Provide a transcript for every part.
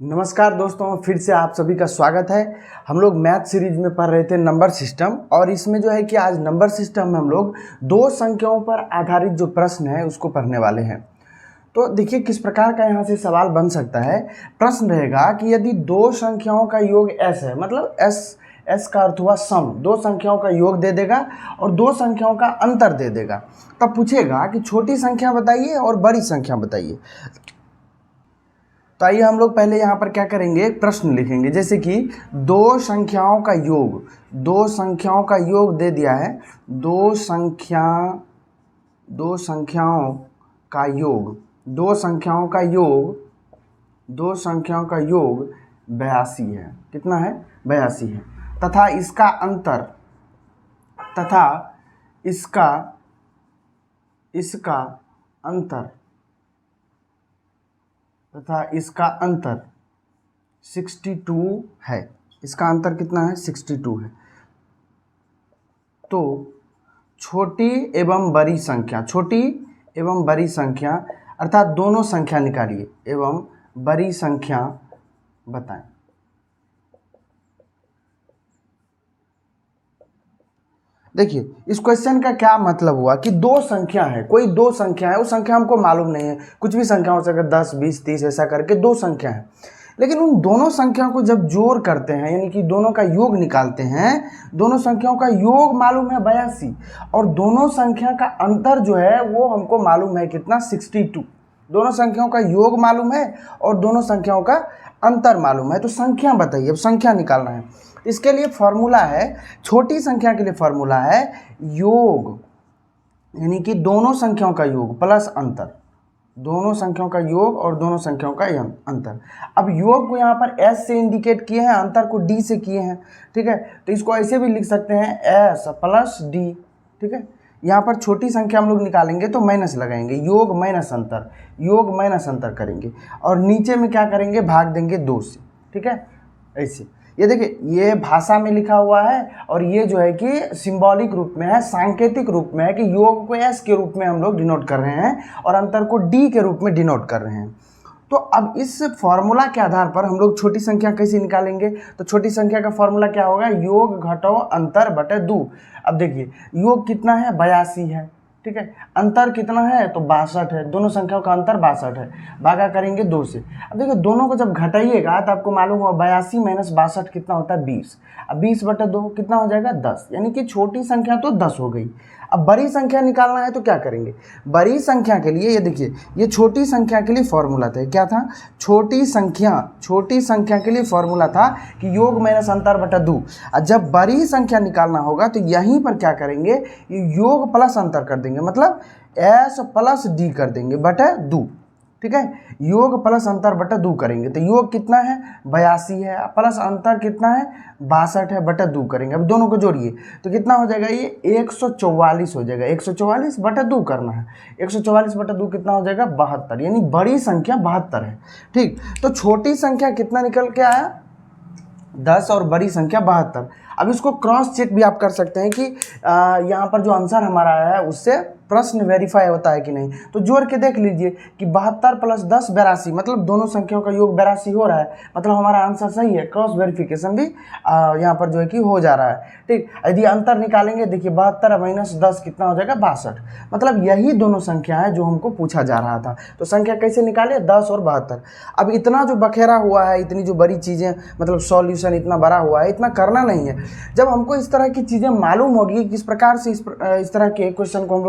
नमस्कार दोस्तों, फिर से आप सभी का स्वागत है। हम लोग मैथ सीरीज में पढ़ रहे थे नंबर सिस्टम, और इसमें जो है कि आज नंबर सिस्टम में हम लोग दो संख्याओं पर आधारित जो प्रश्न है उसको पढ़ने वाले हैं। तो देखिए किस प्रकार का यहाँ से सवाल बन सकता है। प्रश्न रहेगा कि यदि दो संख्याओं का योग s है, मतलब s का अर्थ हुआ सम, दो संख्याओं का योग दे देगा और दो संख्याओं का अंतर दे देगा। तब पूछेगा कि छोटी संख्या बताइए और बड़ी संख्या बताइए। तो आइए हम लोग पहले यहाँ पर क्या करेंगे, एक प्रश्न लिखेंगे। जैसे कि दो संख्याओं का योग दे दिया है। दो संख्याओं का योग 82 है। कितना है? 82 है। तथा इसका अंतर 62 है। इसका अंतर कितना है? 62 है। तो छोटी एवं बड़ी संख्या अर्थात दोनों संख्या निकालिए एवं बड़ी संख्या बताएं। देखिए इस क्वेश्चन का क्या मतलब हुआ कि दो संख्या है, कोई दो संख्या है, वो संख्या हमको मालूम नहीं है, कुछ भी संख्या हो सकता है, 10, 20, 30 ऐसा करके दो संख्या है। लेकिन उन दोनों संख्याओं को जब जोड़ करते हैं, यानी कि दोनों का योग निकालते हैं, दोनों संख्याओं का योग मालूम है 82, और दोनों संख्या का अंतर जो है वो हमको मालूम है कितना? 62। दोनों संख्याओं का योग मालूम है और दोनों संख्याओं का अंतर मालूम है। तो संख्या बताइए, अब संख्या निकालना है। इसके लिए फॉर्मूला है, छोटी संख्या के लिए फॉर्मूला है योग, यानी कि दोनों संख्याओं का योग प्लस अंतर, दोनों संख्याओं का योग और दोनों संख्याओं का अंतर। अब योग को यहाँ पर s से इंडिकेट किए हैं, अंतर को d से किए हैं। ठीक है, तो इसको ऐसे भी लिख सकते हैं s प्लस d। ठीक है, यहाँ पर छोटी संख्या हम लोग निकालेंगे तो माइनस लगाएंगे, योग माइनस अंतर करेंगे, और नीचे में क्या करेंगे? भाग देंगे 2 से। ठीक है, ऐसे ये देखिए, ये भाषा में लिखा हुआ है और ये जो है कि सिंबॉलिक रूप में है, सांकेतिक रूप में है कि योग को s के रूप में हम लोग डिनोट कर रहे हैं और अंतर को d के रूप में डिनोट कर रहे हैं। तो अब इस फॉर्मूला के आधार पर हम लोग छोटी संख्या कैसे निकालेंगे? तो छोटी संख्या का फॉर्मूला क्या होगा? योग घटाओ अंतर बटे 2। अब देखिए योग कितना है? 82 है। ठीक है, अंतर कितना है? तो 62 है। दोनों संख्याओं का अंतर 62 है, भागा करेंगे 2 से। अब देखिए दोनों को जब घटाइएगा तो आपको मालूम हुआ 82 माइनस 62 कितना होता है? 20। अब 20 बटे 2 कितना हो जाएगा? 10, यानी कि छोटी संख्या तो 10 हो गई। अब बड़ी संख्या निकालना है तो क्या करेंगे? बड़ी संख्या के लिए ये देखिए, ये छोटी संख्या के लिए फॉर्मूला था। क्या था? छोटी संख्या के लिए फॉर्मूला था कि योग माइनस अंतर बटा 2। और जब बड़ी संख्या निकालना होगा तो यहीं पर क्या करेंगे? योग प्लस अंतर कर देंगे, मतलब s प्लस d कर देंगे बटे 2। ठीक है, योग प्लस अंतर बटे 2 करेंगे तो योग कितना है? 82 है, प्लस अंतर कितना है? 62 है, बटे 2 करेंगे। अब दोनों को जोड़िए तो कितना हो जाएगा? ये 144 हो जाएगा। 144 बटे 2 करना है, 144 बटे 2 कितना हो जाएगा? 72, यानी बड़ी संख्या 72 है। ठीक, तो छोटी संख्या कितना निकल के आया? 10 और बड़ी संख्या 72। अब इसको क्रॉस चेक भी आप कर सकते हैं कि यहाँ पर जो आंसर हमारा आया है उससे प्रश्न वेरीफाई होता है कि नहीं। तो जोड़ के देख लीजिए कि 72 प्लस 10 82, मतलब दोनों संख्याओं का योग 82 हो रहा है, मतलब हमारा आंसर सही है। क्रॉस वेरिफिकेशन भी यहाँ पर जो है कि हो जा रहा है। ठीक, यदि अंतर निकालेंगे, देखिए 72 माइनस 10 कितना हो जाएगा? 62, मतलब यही दोनों संख्या है जो हमको पूछा जा रहा था। तो संख्या कैसे निकाले? 10 और 72। अब इतना जो बखेरा हुआ है, इतनी जो बड़ी चीज़ें, मतलब सॉल्यूशन इतना बड़ा हुआ है, इतना करना नहीं है। जब हमको इस तरह की चीज़ें मालूम होगी किस प्रकार से इस तरह के क्वेश्चन को हम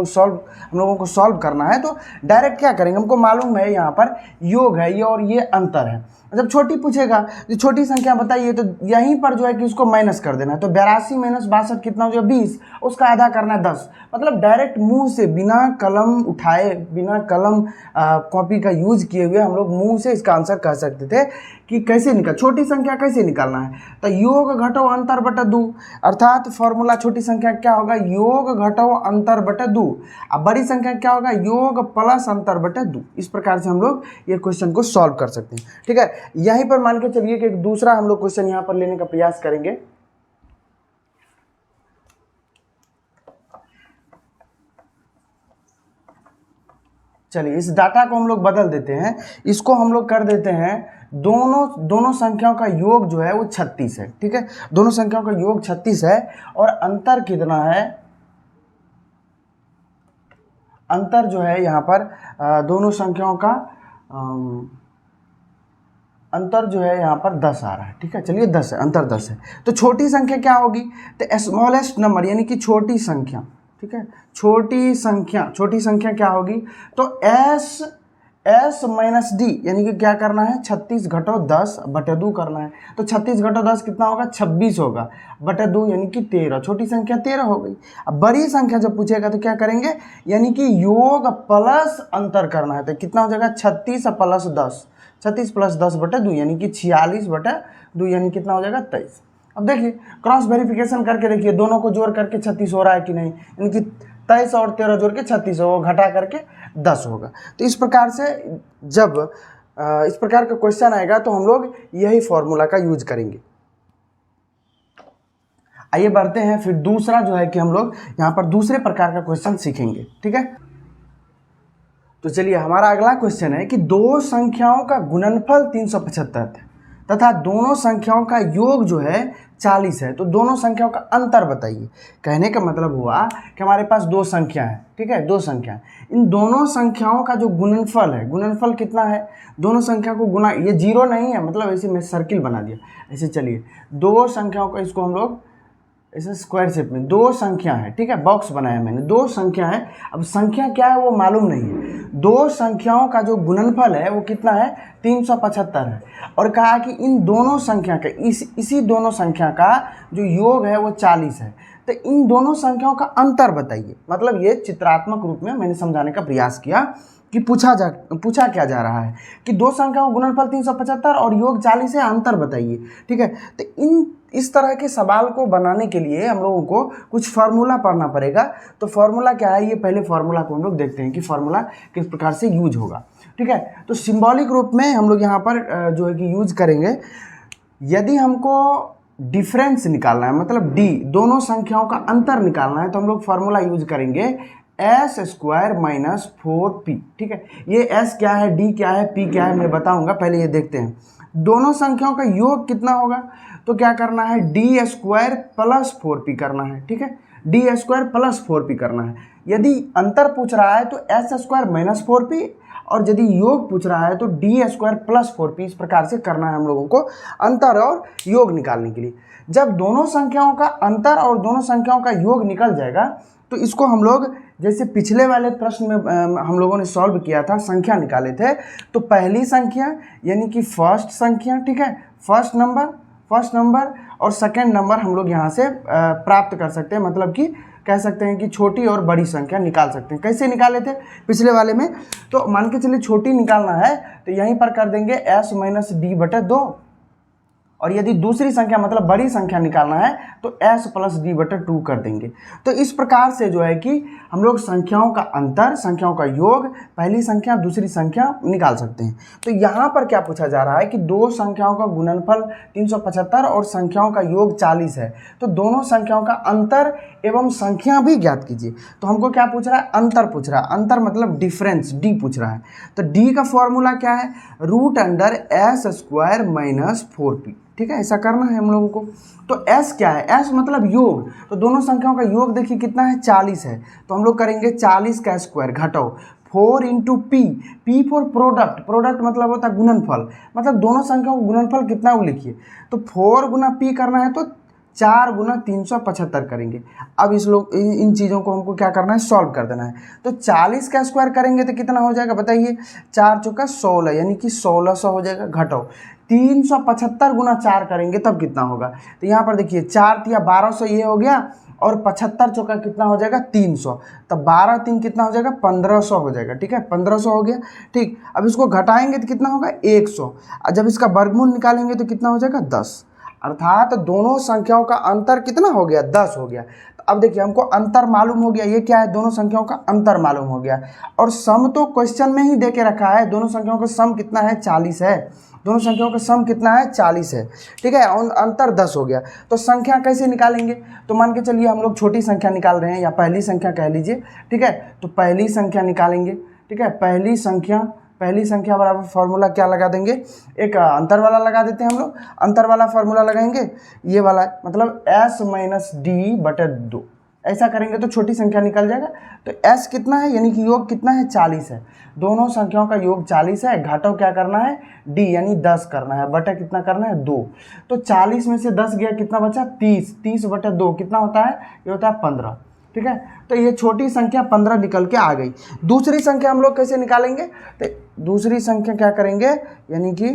लोगों को सॉल्व करना है, तो डायरेक्ट क्या करेंगे? हमको मालूम है यहाँ पर योग है ये और ये अंतर है। जब छोटी पूछेगा जो छोटी संख्या बताइए तो यहीं पर जो है कि उसको माइनस कर देना है। तो 82 माइनस 62 कितना हो जाएगा? 20, उसका आधा करना है 10। मतलब डायरेक्ट मुंह से, बिना कलम उठाए, बिना कलम कॉपी का यूज किए हुए हम लोग मुंह से इसका आंसर कह सकते थे कि कैसे छोटी संख्या कैसे निकालना है। तो योग घटाओ अंतर बटा 2, अर्थात फॉर्मूला छोटी संख्या क्या होगा? योग घटाओ अंतर बटा 2। अब बड़ी संख्या क्या होगा? योग प्लस अंतर बटा 2। इस प्रकार से हम लोग ये क्वेश्चन को सॉल्व कर सकते हैं। ठीक है, यहीं पर मान के चलिए कि एक दूसरा हम लोग क्वेश्चन यहाँ पर लेने का प्रयास करेंगे। चलिए इस डाटा को हम लोग बदल देते हैं, इसको हम लोग कर देते हैं दोनों संख्याओं का योग जो है वो 36 है। ठीक है, दोनों संख्याओं का योग 36 है और अंतर कितना है, अंतर जो है यहाँ पर दोनों संख्याओं का अंतर जो है यहाँ पर 10 आ रहा है। ठीक है, चलिए 10 है, अंतर 10 है। तो छोटी संख्या क्या होगी, तो स्मॉलेस्ट नंबर यानी कि छोटी संख्या। ठीक है, छोटी संख्या क्या होगी, तो s माइनस डी यानी कि क्या करना है, 36 घटो 10 बटे 2 करना है। तो 36 घटो 10 कितना होगा, 26 होगा, बटे 2 यानी कि 13। छोटी संख्या 13 हो गई। अब बड़ी संख्या जब पूछेगा तो क्या करेंगे, यानी कि योग प्लस अंतर करना है। तो कितना हो जाएगा, 36 प्लस 10, 36 प्लस 10 बटे 2 यानी कि 46 बटे 2 यानी कितना हो जाएगा, 23। अब देखिए क्रॉस वेरिफिकेशन करके देखिए दोनों को जोड़ करके 36 हो रहा है कि नहीं, यानी कि 23 और 13 जोड़ के 36 होगा, घटा करके 10 होगा। तो इस प्रकार से जब इस प्रकार का क्वेश्चन आएगा तो हम लोग यही फॉर्मूला का यूज करेंगे। आइए बढ़ते हैं फिर दूसरा जो है कि हम लोग यहाँ पर दूसरे प्रकार का क्वेश्चन सीखेंगे। ठीक है, तो चलिए हमारा अगला क्वेश्चन है कि दो संख्याओं का गुणनफल 375 है तथा दोनों संख्याओं का योग जो है 40 है, तो दोनों संख्याओं का अंतर बताइए। कहने का मतलब हुआ कि हमारे पास दो संख्या है। ठीक है, दो संख्या, इन दोनों संख्याओं का जो गुणनफल है, गुणनफल कितना है, दोनों संख्या को गुना, ये जीरो नहीं है, मतलब ऐसे मैं सर्किल बना दिया ऐसे। चलिए दो संख्याओं का, इसको हम लोग ऐसे स्क्वायर शेप में, दो संख्या है। ठीक है, बॉक्स बनाया मैंने, दो संख्या है। अब संख्या क्या है वो मालूम नहीं है। दो संख्याओं का जो गुणनफल है वो कितना है, 375 है। और कहा कि इन दोनों संख्या का इसी दोनों संख्या का जो योग है वो 40 है। तो इन दोनों संख्याओं का अंतर बताइए। मतलब ये चित्रात्मक रूप में मैंने समझाने का प्रयास किया कि पूछा क्या जा रहा है कि दो संख्याओं का गुणनफल 375 और योग 40 है, अंतर बताइए। ठीक है, तो इस तरह के सवाल को बनाने के लिए हम लोगों को कुछ फार्मूला पढ़ना पड़ेगा। तो फार्मूला क्या है, ये पहले फार्मूला को हम लोग देखते हैं कि फार्मूला किस प्रकार से यूज होगा। ठीक है, तो सिंबॉलिक रूप में हम लोग यहाँ पर जो है कि यूज करेंगे। यदि हमको डिफरेंस निकालना है, मतलब डी, दोनों संख्याओं का अंतर निकालना है, तो हम लोग फार्मूला यूज करेंगे एस स्क्वायर माइनस 4p। ठीक है, ये एस क्या है, डी क्या है, पी क्या है, मैं बताऊंगा, पहले ये देखते हैं। दोनों संख्याओं का योग कितना होगा, तो क्या करना है, डी स्क्वायर प्लस 4p करना है। ठीक है, डी स्क्वायर प्लस 4p करना है। यदि अंतर पूछ रहा है तो एस स्क्वायर माइनस 4p, और यदि योग पूछ रहा है तो डी स्क्वायर प्लस 4p। इस प्रकार से करना है हम लोगों को अंतर और योग निकालने के लिए। जब दोनों संख्याओं का अंतर और दोनों संख्याओं का योग निकल जाएगा तो इसको हम लोग, जैसे पिछले वाले प्रश्न में हम लोगों ने सॉल्व किया था, संख्या निकाले थे, तो पहली संख्या यानी कि फर्स्ट संख्या, ठीक है, फर्स्ट नंबर और सेकंड नंबर हम लोग यहाँ से प्राप्त कर सकते हैं। मतलब कि कह सकते हैं कि छोटी और बड़ी संख्या निकाल सकते हैं। कैसे निकाले थे पिछले वाले में, तो मान के चलिए छोटी निकालना है तो यहीं पर कर देंगे s माइनस डी बटे 2, और यदि दूसरी संख्या मतलब बड़ी संख्या निकालना है तो s प्लस डी बटे 2 कर देंगे। तो इस प्रकार से जो है कि हम लोग संख्याओं का अंतर, संख्याओं का योग, पहली संख्या दूसरी संख्या निकाल सकते हैं। तो यहाँ पर क्या पूछा जा रहा है कि दो संख्याओं का गुणनफल 375 और संख्याओं का योग 40 है, तो दोनों संख्याओं का अंतर एवं संख्या भी ज्ञात कीजिए। तो हमको क्या पूछ रहा है, अंतर पूछ रहा है। अंतर मतलब डिफरेंस, डी पूछ रहा है। तो डी का फॉर्मूला क्या है, root under S square minus 4p। ठीक है, ऐसा करना है हम लोगों को। तो s क्या है, s मतलब योग, तो दोनों संख्याओं का योग देखिए कितना है, 40 है। तो हम लोग करेंगे 40 का स्क्वायर घटाओ 4 इंटू p फॉर प्रोडक्ट मतलब होता है गुणनफल, मतलब दोनों संख्याओं का गुणनफल कितना वो लिखिए। तो 4 गुना p करना है तो 4 गुना 375 करेंगे। अब इन चीज़ों को हमको क्या करना है, सॉल्व कर देना है। तो 40 का स्क्वायर करेंगे तो कितना हो जाएगा बताइए, 4 चौका 16 यानी कि 1600 हो जाएगा। घटाओ 375 गुना 4 करेंगे तब कितना होगा, तो यहाँ पर देखिए 4 तिया 1200 ये हो गया, और 75 चौका कितना हो जाएगा 300, तब 12 3 कितना हो जाएगा 1500 हो जाएगा। ठीक है, 1500 हो गया। ठीक, अब इसको घटाएंगे तो कितना होगा 100, और जब इसका वर्गमूल निकालेंगे तो कितना हो जाएगा 10, अर्थात दोनों संख्याओं का अंतर कितना हो गया 10 हो गया। तो अब देखिए हमको अंतर मालूम हो गया, ये क्या है, दोनों संख्याओं का अंतर मालूम हो गया, और सम तो क्वेश्चन में ही दे के रखा है। दोनों संख्याओं का सम कितना है 40 है, दोनों संख्याओं का सम कितना है 40 है। ठीक है, अंतर 10 हो गया। तो संख्या कैसे निकालेंगे, तो मान के चलिए हम लोग छोटी संख्या निकाल रहे हैं, या पहली संख्या कह लीजिए। ठीक है, तो पहली संख्या निकालेंगे। ठीक है। पहली संख्या बराबर फॉर्मूला क्या लगा देंगे, एक अंतर वाला लगा देते हैं हम लोग। अंतर वाला फॉर्मूला लगाएंगे ये वाला, मतलब s माइनस डी बटे 2, ऐसा करेंगे तो छोटी संख्या निकल जाएगा। तो s कितना है, यानी कि योग कितना है, 40 है। दोनों संख्याओं का योग 40 है। घटाओ क्या करना है, d यानी 10 करना है, बटा कितना करना है, 2। तो 40 में से 10 गया, कितना बचा, 30। 30 बटे 2 कितना होता है, ये होता है 15। ठीक है, तो ये छोटी संख्या 15 निकल के आ गई। दूसरी संख्या हम लोग कैसे निकालेंगे, तो दूसरी संख्या क्या करेंगे, यानी कि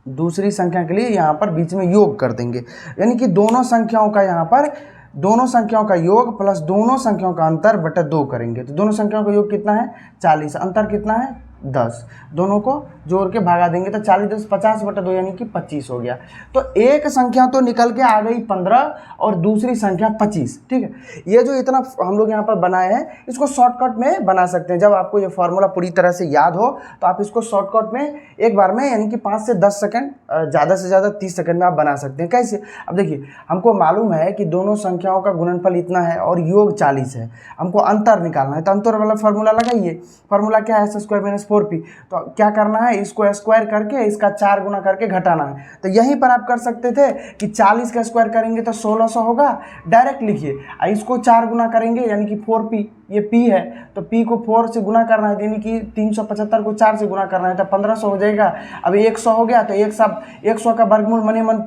दूसरी संख्या के लिए यहाँ पर बीच में योग कर देंगे, यानी कि दोनों संख्याओं का यहाँ पर दोनों संख्याओं का योग प्लस दोनों संख्याओं का अंतर बटे 2 करेंगे। तो दोनों संख्याओं का योग कितना है, 40, अंतर कितना है, 10। दोनों को जोड़ के भागा देंगे तो 40 10 50 बटे 2 यानी कि 25 हो गया। तो एक संख्या तो निकल के आ गई 15 और दूसरी संख्या 25। ठीक है, ये जो इतना हम लोग यहाँ पर बनाए हैं इसको शॉर्टकट में बना सकते हैं। जब आपको ये फॉर्मूला पूरी तरह से याद हो तो आप इसको शॉर्टकट में एक बार में यानी कि 5 से 10 सेकंड, ज़्यादा से ज़्यादा 30 सेकंड में आप बना सकते हैं। कैसे, अब देखिए हमको मालूम है कि दोनों संख्याओं का गुणनफल इतना है और योग 40 है, हमको अंतर निकालना है। तो अंतर वाला फॉर्मूला लगाइए। फॉर्मूला क्या है, s² - 4p। तो क्या करना है, इसको स्क्वायर करके इसका 4 गुना करके घटाना है। तो यहीं पर आप कर सकते थे कि 40 का स्क्वायर करेंगे तो 1600 होगा, डायरेक्ट लिखिए। इसको 4 गुना करेंगे यानी कि 4p, ये p है तो p को 4 से गुना करना है, यानी कि 375 को 4 से गुना करना है तो 1500 हो जाएगा। अब 100 हो गया तो 100 का वर्गमूल मने मन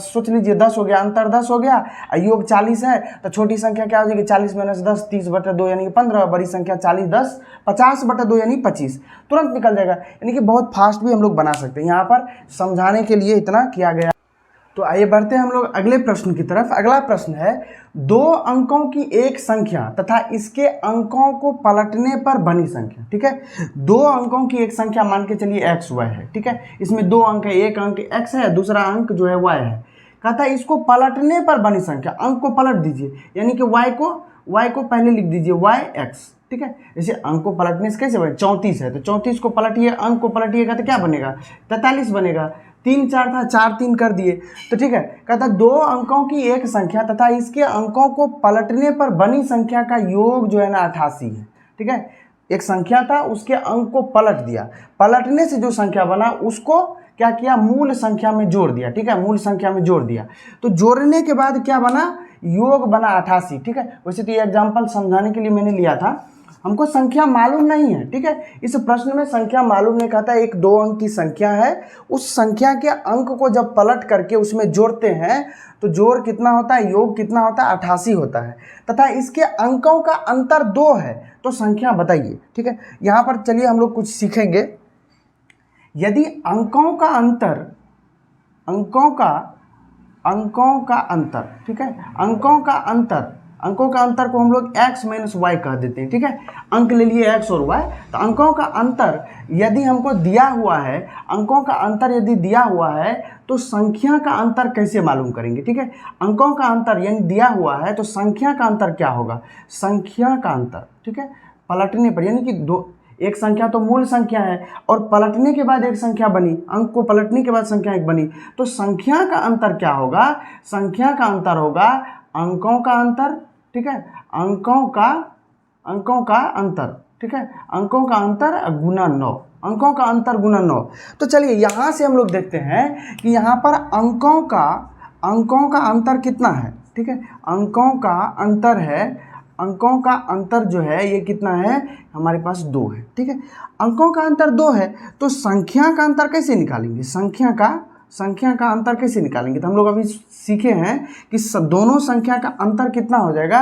सोच लीजिए 10 हो गया, अंतर 10 हो गया, योग 40 है तो छोटी संख्या क्या हो जाएगी, 40 - 10 30 बटे 2 यानी कि 15, बड़ी संख्या 40 10 50 बटे 2 यानी 25, तुरंत निकल जाएगा। यानी कि बहुत फास्ट भी हम लोग बना सकते हैं, यहाँ पर समझाने के लिए इतना किया गया। तो आइए बढ़ते हैं हम लोग अगले प्रश्न की तरफ। अगला प्रश्न है, 2 अंकों की एक संख्या तथा इसके अंकों को पलटने पर बनी संख्या। ठीक है, 2 अंकों की एक संख्या मान के चलिए x y है। ठीक है, इसमें 2 अंक है, एक अंक x है, दूसरा अंक जो है y है। कहता है इसको पलटने पर बनी संख्या, अंक को पलट दीजिए, यानी कि y को पहले लिख दीजिए yx। ठीक है, जैसे अंक को पलटने से कैसे बने, 34 है तो 34 को पलटिए, अंक को पलटिएगा तो क्या बनेगा, 43 बनेगा। 3 4 था, 4 3 कर दिए। तो ठीक है, कहता 2 अंकों की एक संख्या तथा इसके अंकों को पलटने पर बनी संख्या का योग जो है ना 88 है। ठीक है, एक संख्या था उसके अंक को पलट दिया, पलटने से जो संख्या बना उसको क्या किया, मूल संख्या में जोड़ दिया। ठीक है, मूल संख्या में जोड़ दिया तो जोड़ने के बाद क्या बना, योग बना 88। ठीक है, वैसे तो ये एग्जाम्पल समझाने के लिए मैंने लिया था, हमको संख्या मालूम नहीं है। ठीक है, इस प्रश्न में संख्या मालूम नहीं, कहता है एक 2 अंक की संख्या है, उस संख्या के अंक को जब पलट करके उसमें जोड़ते हैं तो जोड़ कितना होता है, योग कितना होता है, 88 होता है, तथा इसके अंकों का अंतर 2 है, तो संख्या बताइए। ठीक है, यहाँ पर चलिए हम लोग कुछ सीखेंगे। यदि अंकों का अंतर, ठीक है, अंकों का अंतर को हम लोग x - y कह देते हैं। ठीक है, अंक ले लिए x और y, तो अंकों का अंतर यदि हमको दिया हुआ है, अंकों का अंतर यदि दिया हुआ है तो संख्या का अंतर कैसे मालूम करेंगे। ठीक है, अंकों का अंतर यानी दिया हुआ है तो संख्या का अंतर क्या होगा, संख्या का अंतर। ठीक है, पलटने पर, यानी कि एक संख्या तो मूल संख्या है और पलटने के बाद एक संख्या बनी, अंक को पलटने के बाद संख्या एक बनी, तो संख्या का अंतर क्या होगा, संख्या का अंतर होगा अंकों का अंतर। ठीक है, अंकों का अंतर। ठीक है, अंकों का अंतर गुना 9, अंकों का अंतर गुना 9। तो चलिए यहाँ से हम लोग देखते हैं कि यहाँ पर अंकों का अंतर कितना है। ठीक है, अंकों का अंतर है, अंकों का अंतर जो है ये कितना है, हमारे पास 2 है। ठीक है, अंकों का अंतर 2 है तो संख्या का अंतर कैसे निकालेंगे, संख्या का अंतर कैसे निकालेंगे, तो हम लोग अभी सीखे हैं कि दोनों संख्या का अंतर कितना हो जाएगा,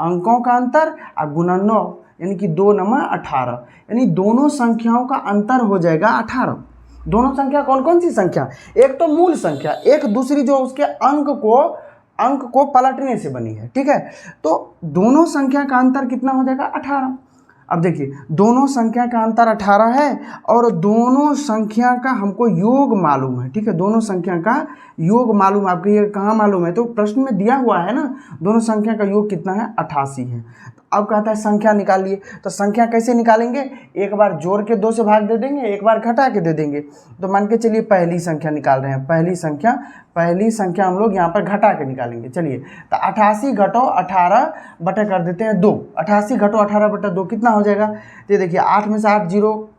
अंकों का अंतर और गुना 9 यानी कि 2 9 18, यानी दोनों संख्याओं का अंतर हो जाएगा 18। दोनों संख्या कौन कौन सी संख्या, एक तो मूल संख्या, एक दूसरी जो उसके अंक को पलटने से बनी है। ठीक है, तो दोनों संख्या का अंतर कितना हो जाएगा, 18। अब देखिए दोनों संख्या का अंतर 18 है और दोनों संख्या का हमको योग मालूम है। ठीक है, दोनों संख्या का योग मालूम है, आपको ये कहाँ मालूम है, तो प्रश्न में दिया हुआ है ना, दोनों संख्या का योग कितना है, 88 है। तो अब कहता है संख्या निकालिए, तो संख्या कैसे निकालेंगे, एक बार जोड़ के 2 से भाग दे देंगे, एक बार घटा के दे देंगे। तो मान के चलिए पहली संख्या निकाल रहे हैं, पहली संख्या हम लोग यहाँ पर घटा के निकालेंगे। चलिए, तो 88 घटो 18 बटा कर देते हैं 2, 88 घटो 18 बटा 2 कितना हो जाएगा, ये देखिए 8 में से 8 जीरो,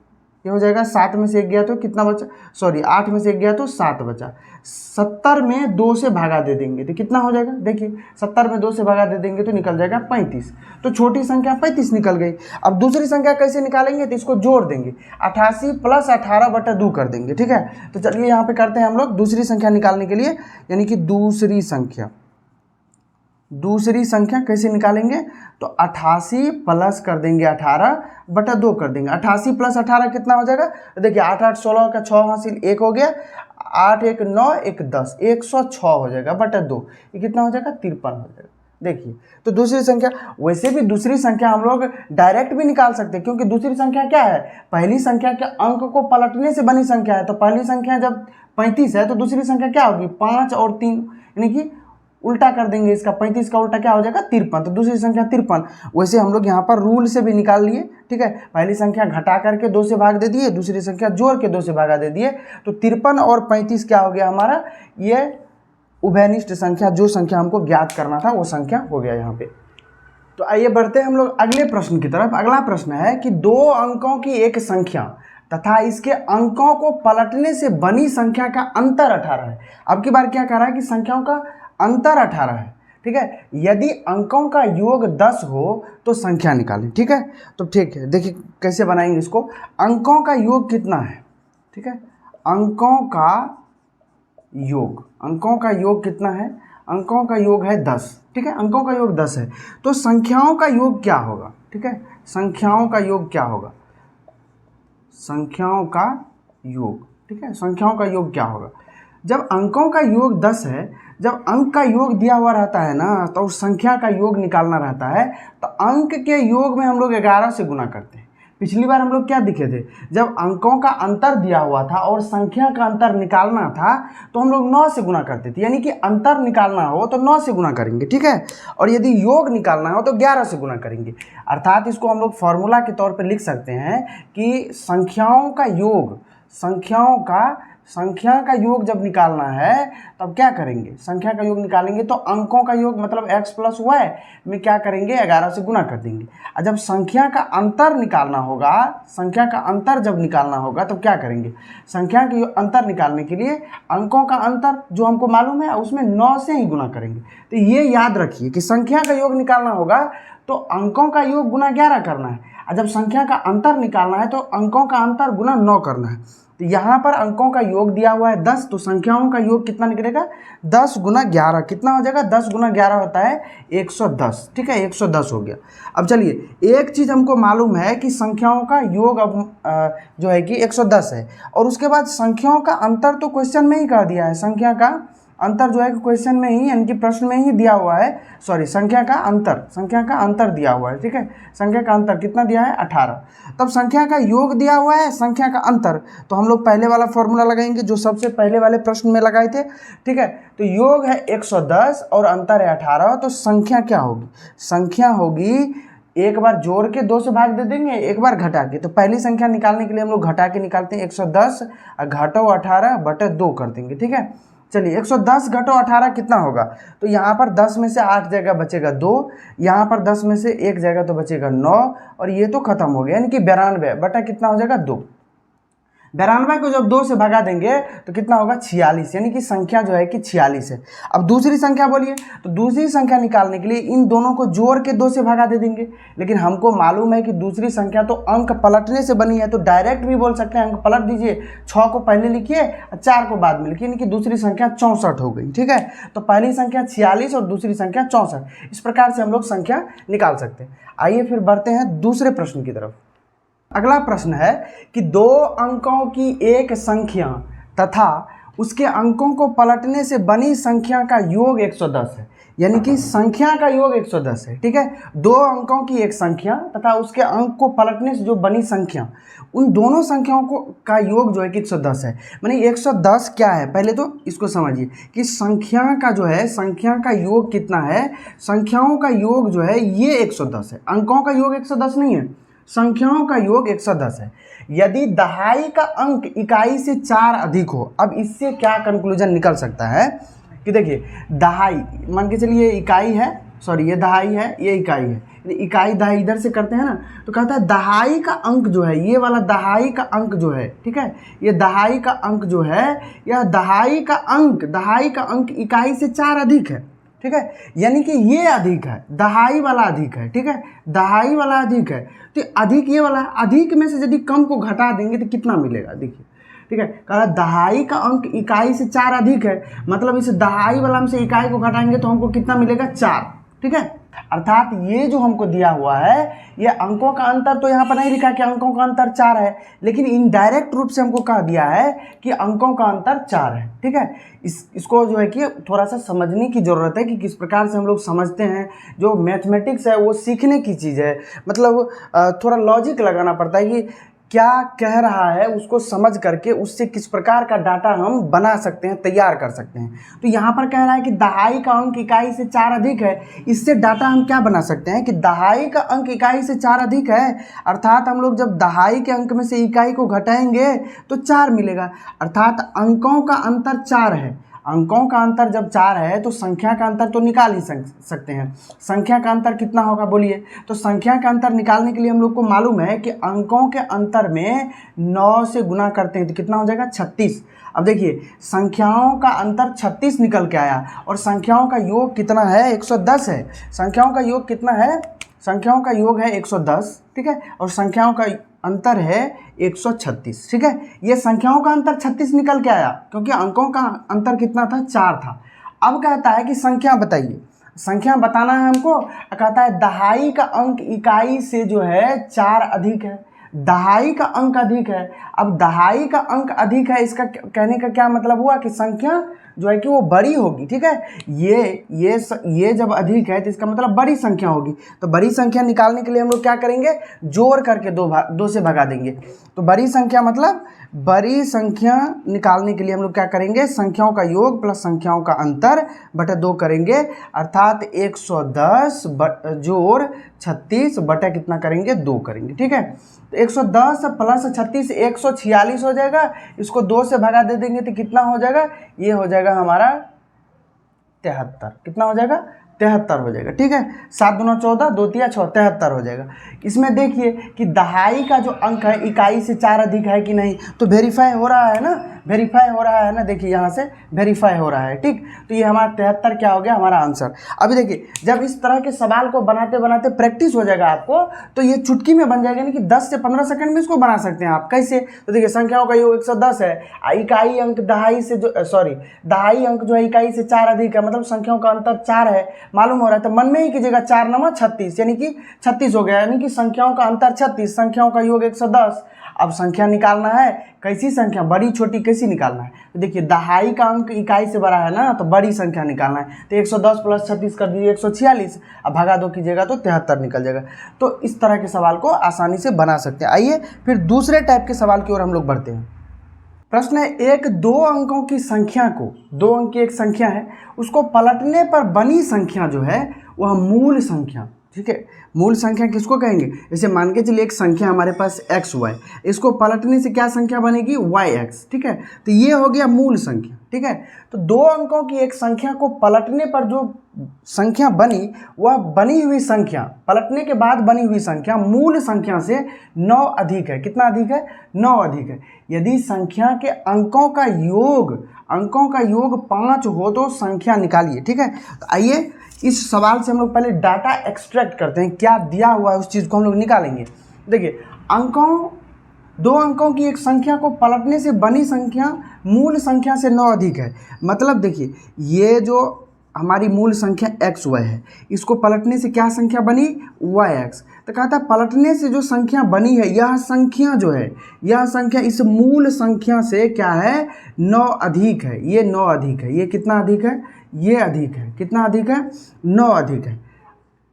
ये हो जाएगा 7 में से 1 गया तो कितना बचा, सॉरी 8 में से 1 गया तो 7 बचा। 70 में 2 से भागा दे देंगे तो कितना हो जाएगा, देखिए 70 में 2 से भागा दे देंगे तो निकल जाएगा 35। तो छोटी संख्या 35 निकल गई। अब दूसरी संख्या कैसे निकालेंगे, तो इसको जोड़ देंगे, 88 प्लस 18 बटा 2 कर देंगे। ठीक है, तो चलिए यहाँ पे करते हैं हम लोग दूसरी संख्या निकालने के लिए, यानी कि दूसरी संख्या कैसे निकालेंगे, तो 88 प्लस कर देंगे 18 बटा 2 कर देंगे। 88 प्लस 18 कितना हो जाएगा, तो देखिए 8 8 16 का 6 हासिल 1 हो गया, 8 1 9 1 10, 106 हो जाएगा बटा 2, ये कितना हो जाएगा 53 हो जाएगा। देखिए, तो दूसरी संख्या, वैसे भी दूसरी संख्या हम लोग डायरेक्ट भी निकाल सकते हैं, क्योंकि दूसरी संख्या क्या है, पहली संख्या के अंक को पलटने से बनी संख्या है। तो पहली संख्या जब 35 है तो दूसरी संख्या क्या होगी, 5 और 3, यानी कि उल्टा कर देंगे इसका, 35 का उल्टा क्या हो जाएगा 53, तो दूसरी संख्या 53। वैसे हम लोग यहाँ पर रूल से भी निकाल लिए। ठीक है, पहली संख्या घटा करके 2 से भाग दे दिए, दूसरी संख्या जोड़ के 2 से भागा दे दिए, तो 53 और 35 क्या हो गया हमारा, ये उभयनिष्ठ संख्या, जो संख्या हमको ज्ञात करना था वो संख्या हो गया यहाँ पे। तो आइए बढ़ते हैं हम लोग अगले प्रश्न की तरफ। अगला प्रश्न है कि 2 अंकों की एक संख्या तथा इसके अंकों को पलटने से बनी संख्या का अंतर 18 है। अब की बार क्या कह रहा है कि संख्याओं का अंतर 18 है। ठीक है, यदि अंकों का योग 10 हो तो संख्या निकालें। ठीक है, तो ठीक है, देखिए कैसे बनाएंगे इसको। अंकों का योग कितना है, ठीक है, अंकों का योग कितना है, अंकों का योग है 10। ठीक है, अंकों का योग 10 है, तो संख्याओं का योग क्या होगा। ठीक है, संख्याओं का योग क्या होगा, संख्याओं का योग, ठीक है, संख्याओं का योग क्या होगा। जब अंकों का योग 10 है, जब अंक का योग दिया हुआ रहता है ना, तो उस संख्या का योग निकालना रहता है, तो अंक के योग में हम लोग 11 से गुना करते हैं। पिछली बार हम लोग क्या दिखे थे, जब अंकों का अंतर दिया हुआ था और संख्या का अंतर निकालना था तो हम लोग 9 से गुना करते थे, यानी कि अंतर निकालना हो तो 9 से गुना करेंगे। ठीक है, और यदि योग निकालना हो तो 11 से गुना करेंगे। अर्थात इसको हम लोग फॉर्मूला के तौर पर लिख सकते हैं कि संख्याओं का योग, संख्या का योग जब निकालना है तब क्या करेंगे, संख्या का योग निकालेंगे तो अंकों का योग मतलब x प्लस वाई में क्या करेंगे, 11 से गुना कर देंगे। और जब संख्या का अंतर निकालना होगा, संख्या का अंतर जब निकालना होगा तो क्या करेंगे, संख्या के अंतर निकालने के लिए अंकों का अंतर जो हमको मालूम है उसमें 9 से ही गुना करेंगे। तो ये याद रखिए कि संख्या का योग निकालना होगा तो अंकों का योग गुना 11 करना है, और जब संख्या का अंतर निकालना है तो अंकों का अंतर गुना 9 करना है। तो यहाँ पर अंकों का योग दिया हुआ है 10, तो संख्याओं का योग कितना निकलेगा, 10 गुना 11 कितना हो जाएगा, 10 गुना 11 होता है 110। ठीक है, 110 हो गया। अब चलिए, एक चीज़ हमको मालूम है कि संख्याओं का योग अब जो है कि 110 है, और उसके बाद संख्याओं का अंतर तो क्वेश्चन में ही कह दिया है, संख्या का अंतर जो है कि क्वेश्चन में ही, यानी कि प्रश्न में ही दिया हुआ है, सॉरी संख्या का अंतर दिया हुआ है। ठीक है, संख्या का अंतर कितना दिया है, 18। तब संख्या का योग दिया हुआ है, संख्या का अंतर, तो हम लोग पहले वाला फॉर्मूला लगाएंगे जो सबसे पहले वाले प्रश्न में लगाए थे। ठीक है, तो योग है 110 और अंतर है 18, तो संख्या क्या होगी, संख्या होगी, एक बार जोड़ के 2 से भाग दे देंगे, एक बार घटा के। तो पहली संख्या निकालने के लिए हम लोग घटा के निकालते हैं, 110 घटो 18 बटे 2 कर देंगे। ठीक है, चलिए 110 घटो 18 कितना होगा, तो यहाँ पर 10 में से 8 जगह बचेगा 2, यहाँ पर 10 में से 1 जगह तो बचेगा 9, और ये तो खत्म हो गया, यानी कि 92 बटा कितना हो जाएगा 2। 92 को जब 2 से भगा देंगे तो कितना होगा 46, यानी कि संख्या जो है कि 46 है। अब दूसरी संख्या बोलिए, तो दूसरी संख्या निकालने के लिए इन दोनों को जोड़ के 2 से भगा दे देंगे, लेकिन हमको मालूम है कि दूसरी संख्या तो अंक पलटने से बनी है, तो डायरेक्ट भी बोल सकते हैं अंक पलट दीजिए, 6 को पहले लिखिए और 4 को बाद में लिखिए, यानी कि दूसरी संख्या 64 हो गई। ठीक है, तो पहली संख्या 46 और दूसरी संख्या 64, इस प्रकार से हम लोग संख्या निकाल सकते हैं। आइए फिर बढ़ते हैं दूसरे प्रश्न की तरफ। अगला प्रश्न है कि 2 अंकों की एक संख्या तथा उसके अंकों को पलटने से बनी संख्या का योग 110 है, यानी कि संख्या का योग 110 है। ठीक है, दो अंकों की एक संख्या तथा उसके अंक को पलटने से जो बनी संख्या, उन दोनों संख्याओं को का योग जो है कि 110 है। माने 110 क्या है, पहले तो इसको समझिए कि संख्या का जो है, संख्या का योग कितना है, संख्याओं का योग जो है ये 110 है। अंकों का योग 110 नहीं है, संख्याओं का योग 110 है। यदि दहाई का अंक इकाई से 4 अधिक हो, अब इससे क्या कंक्लूजन निकल सकता है कि देखिए दहाई, मान के चलिए इकाई है, सॉरी ये दहाई है, ये इकाई है, इकाई दहाई इधर से करते हैं ना, तो कहता है दहाई का अंक जो है, ये वाला दहाई का अंक जो है, ठीक है, ये दहाई का अंक जो है, यह दहाई का अंक इकाई से 4 अधिक है। ठीक है, यानी कि ये अधिक है, दहाई वाला अधिक है। ठीक है, दहाई वाला अधिक है, तो अधिक ये वाला, अधिक में से यदि कम को घटा देंगे तो कितना मिलेगा, देखिए। ठीक है, कहा दहाई का अंक इकाई से 4 अधिक है, मतलब इस दहाई वाला में से इकाई को घटाएंगे तो हमको कितना मिलेगा, 4। ठीक है, अर्थात ये जो हमको दिया हुआ है, ये अंकों का अंतर तो यहाँ पर नहीं लिखा कि अंकों का अंतर 4 है, लेकिन इनडायरेक्ट रूप से हमको कह दिया है कि अंकों का अंतर 4 है। ठीक है, इसको जो है कि थोड़ा सा समझने की ज़रूरत है कि किस प्रकार से हम लोग समझते हैं। जो मैथमेटिक्स है वो सीखने की चीज़ है, मतलब थोड़ा लॉजिक लगाना पड़ता है कि क्या कह रहा है, उसको समझ करके उससे किस प्रकार का डाटा हम बना सकते हैं, तैयार कर सकते हैं। तो यहाँ पर कह रहा है कि दहाई का अंक इकाई से 4 अधिक है, इससे डाटा हम क्या बना सकते हैं कि दहाई का अंक इकाई से 4 अधिक है, अर्थात हम लोग जब दहाई के अंक में से इकाई को घटाएंगे तो 4 मिलेगा, अर्थात अंकों का अंतर 4 है। अंकों का अंतर जब 4 है तो संख्या का अंतर तो निकाल ही सकते हैं। संख्या का अंतर कितना होगा बोलिए, तो संख्या का अंतर निकालने के लिए हम लोग को मालूम है कि अंकों के अंतर में 9 से गुना करते हैं तो कितना हो जाएगा, 36। अब देखिए संख्याओं का अंतर 36 निकल के आया और संख्याओं का योग कितना है, 110 है। संख्याओं का योग कितना है, संख्याओं का योग है 110। ठीक है, और संख्याओं का अंतर है 136। ठीक है, ये संख्याओं का अंतर 36 निकल के आया क्योंकि अंकों का अंतर कितना था, 4 था। अब कहता है कि संख्या बताइए, संख्या बताना है हमको। कहता है दहाई का अंक इकाई से जो है 4 अधिक है, दहाई का अंक अधिक है। अब दहाई का अंक अधिक है, इसका कहने का क्या मतलब हुआ कि संख्या जो है कि वो बड़ी होगी। ठीक है, ये जब अधिक है तो इसका मतलब बड़ी संख्या होगी। तो बड़ी संख्या निकालने के लिए हम लोग क्या करेंगे, जोड़ करके 2 से भगा देंगे। तो बड़ी संख्या मतलब बड़ी संख्या निकालने के लिए हम लोग क्या करेंगे, संख्याओं का योग प्लस संख्याओं का अंतर बटा 2 करेंगे, अर्थात 110 जोड़ 36 बटा कितना करेंगे, 2 करेंगे। ठीक है, तो 110 प्लस 36 146 हो जाएगा, इसको 2 से भगा दे देंगे तो कितना हो जाएगा, ये हो जाएगा हमारा 73। कितना हो जाएगा, 73 हो जाएगा। ठीक है, 7 दूना 14, 2 तिया 6, 73 हो जाएगा। इसमें देखिए कि दहाई का जो अंक है इकाई से 4 अधिक है कि नहीं, तो वेरीफाई हो रहा है ना, वेरीफाई हो रहा है ना, देखिए यहाँ से वेरीफाई हो रहा है। ठीक, तो ये हमारा 73 क्या हो गया, हमारा आंसर। अभी देखिए जब इस तरह के सवाल को बनाते बनाते प्रैक्टिस हो जाएगा आपको, तो ये चुटकी में बन जाएगा, यानी कि 10 से 15 सेकंड में इसको बना सकते हैं आप। कैसे, तो देखिए संख्याओं का योग 110 है, इकाई अंक दहाई से जो दहाई अंक जो है इकाई से 4 अधिक है, मतलब संख्याओं का अंतर 4 है, मालूम हो रहा है। तो मन में ही कीजिएगा 4 9 36, यानी कि 36 हो गया, यानी कि संख्याओं का अंतर 36, संख्याओं का योग 110। अब संख्या निकालना है, कैसी संख्या, बड़ी छोटी कैसी निकालना है, तो देखिए दहाई का अंक इकाई से बड़ा है ना, तो बड़ी संख्या निकालना है। तो 110 प्लस 36 कर दीजिए 146, अब भागा 2 कीजिएगा तो 73 निकल जाएगा। तो इस तरह के सवाल को आसानी से बना सकते हैं। आइए फिर दूसरे टाइप के सवाल की ओर हम लोग बढ़ते हैं। प्रश्न है, एक 2 अंकों की संख्या को, 2 अंक की एक संख्या है, उसको पलटने पर बनी संख्या जो है वह मूल संख्या। ठीक है, मूल संख्या किसको कहेंगे, जैसे मान के चलिए एक संख्या हमारे पास xy, इसको पलटने से क्या संख्या बनेगी, yx। ठीक है, तो ये हो गया मूल संख्या। ठीक है, तो 2 अंकों की एक संख्या को पलटने पर जो संख्या बनी, वह बनी हुई संख्या, पलटने के बाद बनी हुई संख्या मूल संख्या से 9 अधिक है। कितना अधिक है, 9 अधिक है। यदि संख्या के अंकों का योग 5 हो तो संख्या निकालिए। ठीक है, तो आइए इस सवाल से हम लोग पहले डाटा एक्सट्रैक्ट करते हैं, क्या दिया हुआ है उस चीज़ को हम लोग निकालेंगे। देखिए 2 अंकों की एक संख्या को पलटने से बनी संख्या मूल संख्या से 9 अधिक है, मतलब देखिए ये जो हमारी मूल संख्या एक्स वाई है, इसको पलटने से क्या संख्या बनी, वाई एक्स। तो कहता है पलटने से जो संख्या बनी है यह संख्या जो है, यह संख्या इस मूल संख्या से क्या है, 9 अधिक है। ये 9 अधिक है, ये कितना अधिक है, ये अधिक है, कितना अधिक है, 9 अधिक है।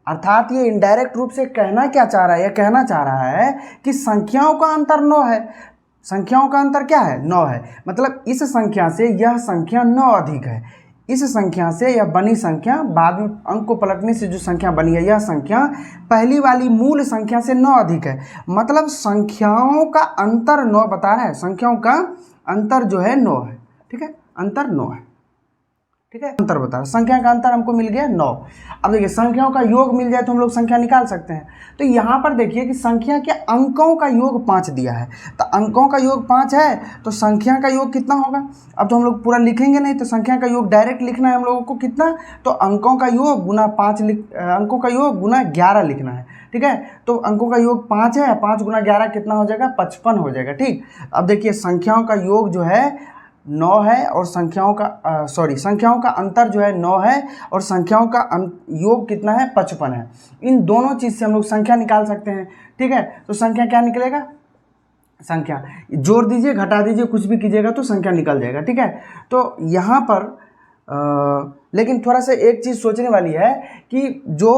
अर्थात ये इनडायरेक्ट रूप से कहना क्या चाह रहा है, यह कहना चाह रहा है कि संख्याओं का अंतर 9 है। संख्याओं का अंतर क्या है, 9 है। मतलब इस संख्या से यह संख्या 9 अधिक है। इस संख्या से यह बनी संख्या, बाद में अंक को पलटने से जो संख्या बनी है यह संख्या पहली वाली मूल संख्या से 9 अधिक है। मतलब संख्याओं का अंतर 9 बता रहा है, संख्याओं का अंतर जो है 9 है। ठीक है, अंतर 9 है। ठीक है, अंतर बता रहा है, संख्या का अंतर हमको मिल गया 9। अब देखिए संख्याओं का योग मिल जाए तो हम लोग संख्या निकाल सकते हैं। तो यहाँ पर देखिए कि संख्या के अंकों का योग 5 दिया है, तो अंकों का योग 5 है तो संख्या का योग कितना होगा। अब तो हम लोग पूरा लिखेंगे नहीं, तो संख्या का योग डायरेक्ट लिखना है हम लोगों को, कितना, तो अंकों का योग गुना 5 अंकों का योग गुना 11 लिखना है। ठीक है, तो अंकों का योग 5 है, 5 गुना 11 कितना हो जाएगा, 55 हो जाएगा। ठीक, अब देखिए संख्याओं का योग जो है 9 है और संख्याओं का अंतर जो है 9 है और संख्याओं का योग कितना है, 55 है। इन दोनों चीज़ से हम लोग संख्या निकाल सकते हैं। ठीक है, तो संख्या क्या निकलेगा, संख्या जोड़ दीजिए, घटा दीजिए, कुछ भी कीजिएगा तो संख्या निकल जाएगा। ठीक है, तो यहाँ पर लेकिन थोड़ा सा एक चीज़ सोचने वाली है कि जो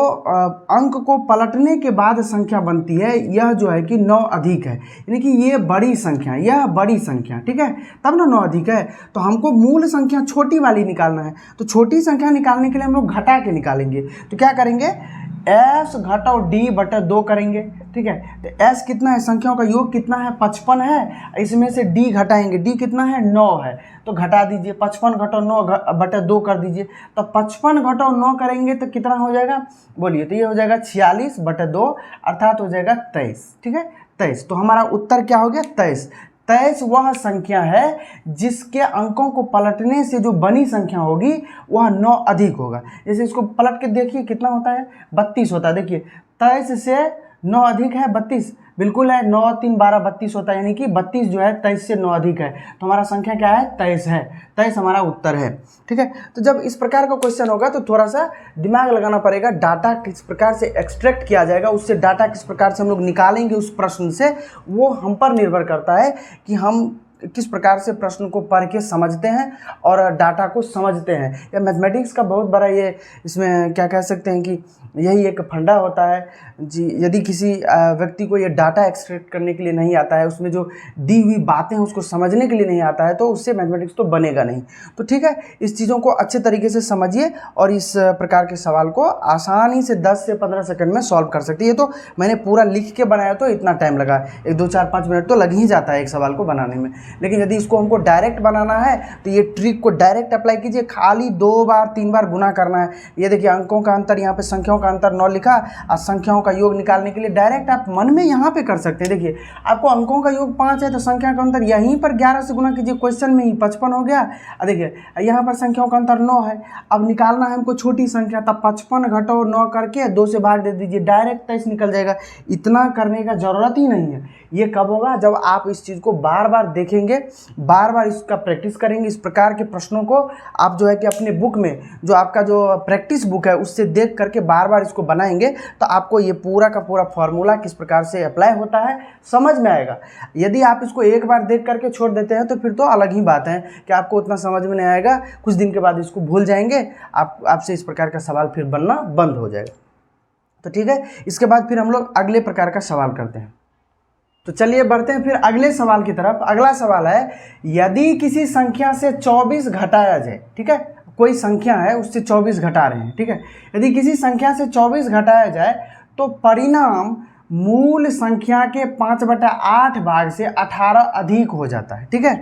अंक को पलटने के बाद संख्या बनती है यह जो है कि 9 अधिक है, यानी कि ये बड़ी संख्या, यह बड़ी संख्या। ठीक है, तब ना 9 अधिक है। तो हमको मूल संख्या छोटी वाली निकालना है, तो छोटी संख्या निकालने के लिए हम लोग घटा के निकालेंगे। तो क्या करेंगे, s घटाओ d बटा 2 करेंगे। ठीक है, तो s कितना है, संख्याओं का योग कितना है, 55 है, इसमें से d घटाएंगे, d कितना है, 9 है, तो घटा दीजिए, 55 घटाओ 9 बटा 2 कर दीजिए। तो 55 घटाओ 9 करेंगे तो कितना हो जाएगा, बोलिए, तो ये हो जाएगा 46 बटा 2, अर्थात हो जाएगा 23। ठीक है, 23, तो हमारा उत्तर क्या हो गया, 23। 23 वह संख्या है जिसके अंकों को पलटने से जो बनी संख्या होगी वह 9 अधिक होगा। जैसे इसको पलट के देखिए कितना होता है, 32 होता है। देखिए 23 से 9 अधिक है 32, बिल्कुल है, 9 3 12 32 होता है, यानी कि 32 जो है 23 से 9 अधिक है। तो हमारा संख्या क्या है, 23 है, 23 हमारा उत्तर है। ठीक है, तो जब इस प्रकार का क्वेश्चन होगा तो थोड़ा सा दिमाग लगाना पड़ेगा, डाटा किस प्रकार से एक्सट्रैक्ट किया जाएगा, उससे डाटा किस प्रकार से हम लोग निकालेंगे उस प्रश्न से, वो हम पर निर्भर करता है कि हम किस प्रकार से प्रश्न को पढ़ के समझते हैं और डाटा को समझते हैं। या मैथमेटिक्स का बहुत बड़ा ये इसमें क्या कह सकते हैं कि यही एक फंडा होता है जी। यदि किसी व्यक्ति को ये डाटा एक्सट्रैक्ट करने के लिए नहीं आता है, उसमें जो दी हुई बातें हैं उसको समझने के लिए नहीं आता है, तो उससे मैथमेटिक्स तो बनेगा नहीं। तो ठीक है, इस चीज़ों को अच्छे तरीके से समझिए और इस प्रकार के सवाल को आसानी से 10 से 15 सेकंड में सॉल्व कर सकते हैं। ये तो मैंने पूरा लिख के बनाया तो इतना टाइम लगा, 1 2 4 5 मिनट तो लग ही जाता है एक सवाल को बनाने में। लेकिन यदि इसको हमको डायरेक्ट बनाना है तो ये ट्रिक को डायरेक्ट अप्लाई कीजिए, खाली 2 बार 3 बार गुना करना है। ये देखिए अंकों का अंतर, यहाँ पे संख्याओं का अंतर 9 लिखा और संख्याओं का योग निकालने के लिए डायरेक्ट आप मन में यहाँ पे कर सकते हैं। देखिए आपको अंकों का योग 5 है तो संख्या का अंतर यहीं पर 11 से गुना कीजिए, क्वेश्चन में ही 55 हो गया। देखिए यहाँ पर संख्याओं का अंतर 9 है, अब निकालना है हमको छोटी संख्या, तब 55 घटाओ 9 करके 2 से भाग दे दीजिए, डायरेक्ट 23 निकल जाएगा। इतना करने का ज़रूरत ही नहीं है। ये कब होगा, जब आप इस चीज़ को बार बार देखेंगे, बार बार इसका प्रैक्टिस करेंगे। इस प्रकार के प्रश्नों को आप जो है कि अपने बुक में, जो आपका जो प्रैक्टिस बुक है उससे देख करके बार बार इसको बनाएंगे तो आपको ये पूरा का पूरा फॉर्मूला किस प्रकार से अप्लाई होता है समझ में आएगा। यदि आप इसको एक बार देख करके छोड़ देते हैं तो फिर तो अलग ही बात है कि आपको उतना समझ में नहीं आएगा, कुछ दिन के बाद इसको भूल जाएंगे, आपसे इस प्रकार का सवाल फिर बनना बंद हो जाएगा। तो ठीक है, इसके बाद फिर हम लोग अगले प्रकार का सवाल करते हैं। तो चलिए बढ़ते हैं फिर अगले सवाल की तरफ। अगला सवाल है, यदि किसी संख्या से 24 घटाया जाए, ठीक है, कोई संख्या है उससे 24 घटा रहे हैं, ठीक है, यदि किसी संख्या से 24 घटाया जाए तो परिणाम मूल संख्या के 5/8 भाग से 18 अधिक हो जाता है। ठीक है,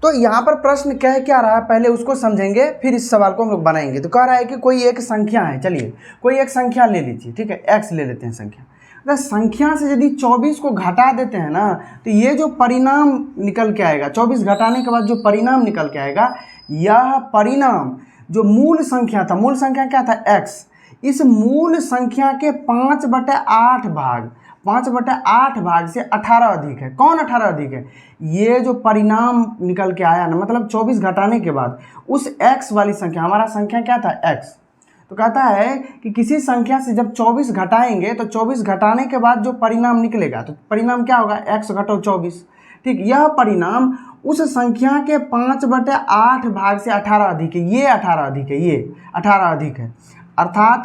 तो यहाँ पर प्रश्न कह क्या रहा है पहले उसको समझेंगे, फिर इस सवाल को हम लोग बनाएंगे। तो कह रहा है कि कोई एक संख्या है, चलिए कोई एक संख्या ले लीजिए, ठीक है, x ले लेते हैं संख्या। अगर संख्या से यदि 24 को घटा देते हैं ना तो ये जो परिणाम निकल के आएगा, 24 घटाने के बाद जो परिणाम निकल के आएगा, यह परिणाम जो मूल संख्या था, मूल संख्या क्या था x, इस मूल संख्या के 5/8 भाग, 5/8 भाग से 18 अधिक है। कौन 18 अधिक है? ये जो परिणाम निकल के आया ना, मतलब 24 घटाने के बाद उस x वाली संख्या, हमारा संख्या क्या था x, तो कहता है कि किसी संख्या से जब 24 घटाएंगे तो 24 घटाने के बाद जो परिणाम निकलेगा, तो परिणाम क्या होगा? x घटाओ 24। ठीक, यह परिणाम उस संख्या के 5/8 भाग से 18 अधिक है। ये 18 अधिक है, ये 18 अधिक है। अर्थात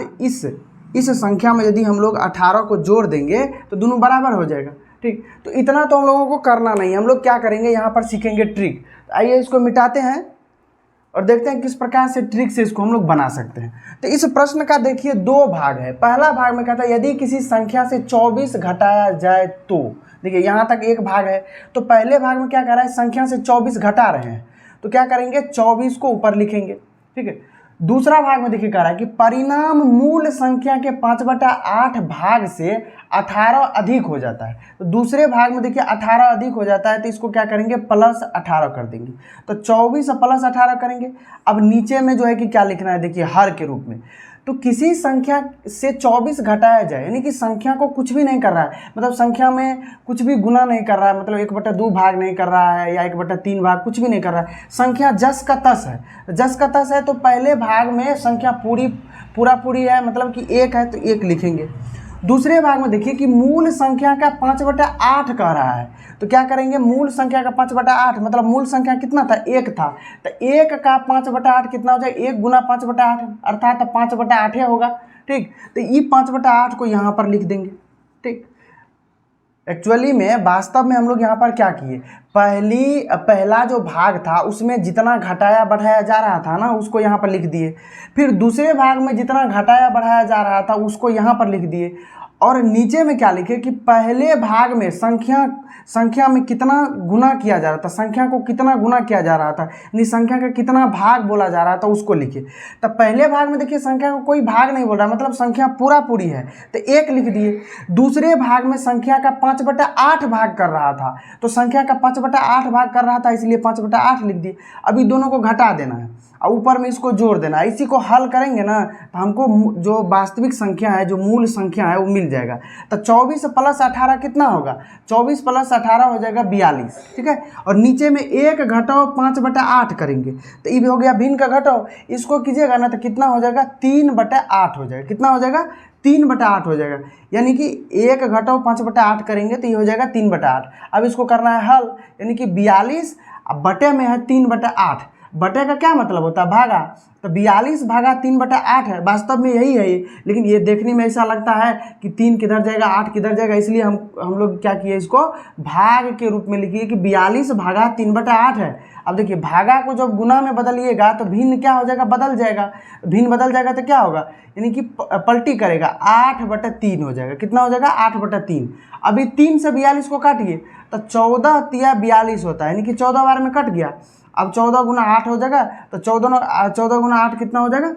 इस संख्या में यदि हम लोग 18 को जोड़ देंगे तो दोनों बराबर हो जाएगा। ठीक, तो इतना तो हम लोगों को करना नहीं, हम लोग क्या करेंगे, यहाँ पर सीखेंगे ट्रिक। तो आइए इसको मिटाते हैं और देखते हैं किस प्रकार से ट्रिक से इसको हम लोग बना सकते हैं। तो इस प्रश्न का देखिए 2 भाग है। पहला भाग में कहता है यदि किसी संख्या से 24 घटाया जाए तो, देखिए यहाँ तक एक भाग है। तो पहले भाग में क्या कर रहा है, संख्या से 24 घटा रहे हैं, तो क्या करेंगे, 24 को ऊपर लिखेंगे। ठीक है, दूसरा भाग में देखिए कह रहा है कि परिणाम मूल संख्या के 5/8 भाग से 18 अधिक हो जाता है। तो दूसरे भाग में देखिए 18 अधिक हो जाता है, तो इसको क्या करेंगे, +18 कर देंगे। तो 24 +18 करेंगे। अब नीचे में जो है कि क्या लिखना है, देखिए हर के रूप में। तो किसी संख्या से 24 घटाया जाए, यानी कि संख्या को कुछ भी नहीं कर रहा है, मतलब संख्या में कुछ भी गुना नहीं कर रहा है, मतलब 1/2 भाग नहीं कर रहा है या 1/3 भाग, कुछ भी नहीं कर रहा है। संख्या जस का तस है, जस का तस है। तो पहले भाग में संख्या पूरी है, मतलब कि 1 है तो 1 लिखेंगे। दूसरे भाग में देखिए कि मूल संख्या का 5/8 कह रहा है, तो क्या करेंगे, मूल संख्या का 5/8, मतलब मूल संख्या कितना था, 1 था, तो 1 का 5/8 कितना हो जाए, 1 गुना 5/8, अर्थात 5/8 होगा। ठीक, तो ये 5/8 को यहाँ पर लिख देंगे। ठीक, एक्चुअली में वास्तव में हम लोग यहाँ पर क्या किए, पहला जो भाग था उसमें जितना घटाया बढ़ाया जा रहा था ना, उसको यहाँ पर लिख दिए। फिर दूसरे भाग में जितना घटाया बढ़ाया जा रहा था उसको यहाँ पर लिख दिए। और नीचे में क्या लिखे कि पहले भाग में संख्या में कितना गुना किया जा रहा था, संख्या को कितना गुना किया जा रहा था, यानी संख्या का कितना भाग बोला जा रहा था उसको लिखे। तो पहले भाग में देखिए संख्या को कोई भाग नहीं बोल रहा, मतलब संख्या पूरी है, तो 1 लिख दिए। दूसरे भाग में संख्या का 5/8 भाग कर रहा था, तो संख्या का 5/8 भाग कर रहा था, इसलिए 5/8 लिख दिए। अभी दोनों को घटा देना है और ऊपर में इसको जोड़ देना है। इसी को हल करेंगे ना तो हमको जो वास्तविक संख्या है, जो मूल संख्या है, वो मिल जाएगा। तो 24 + 18 कितना होगा, 24 + 18 हो जाएगा 42। ठीक है, और नीचे में 1 घटाओ 5/8 करेंगे, तो ये भी हो गया भिन्न का घटाओ, इसको कीजिएगा ना तो कितना हो जाएगा, 3/8 हो जाएगा। कितना हो जाएगा, 3/8 हो जाएगा, यानी कि 1 घटाओ 5/8 करेंगे तो ये हो जाएगा 3/8। अब इसको करना है हल, यानी कि 42 अब बटे में है 3/8। बटे का क्या मतलब होता है, भागा, तो 42 भागा 3/8 है, वास्तव में यही है ये, लेकिन ये देखने में ऐसा लगता है कि 3 किधर जाएगा 8 किधर जाएगा, इसलिए हम लोग क्या किए, इसको भाग के रूप में लिखिए कि 42 भागा 3/8 है। अब देखिए भागा को जब गुना में बदलिएगा तो भिन्न क्या हो जाएगा, बदल जाएगा। भिन्न बदल जाएगा तो क्या होगा, यानी कि पलटी करेगा, 8/3 हो जाएगा। कितना हो जाएगा, 8/3। अभी 3 से 42 को काटिए तो 14 तिया 42 होता है, यानी कि 14 बार में कट गया। अब 14 गुना 8 हो जाएगा, तो 14 गुना 8 कितना हो जाएगा,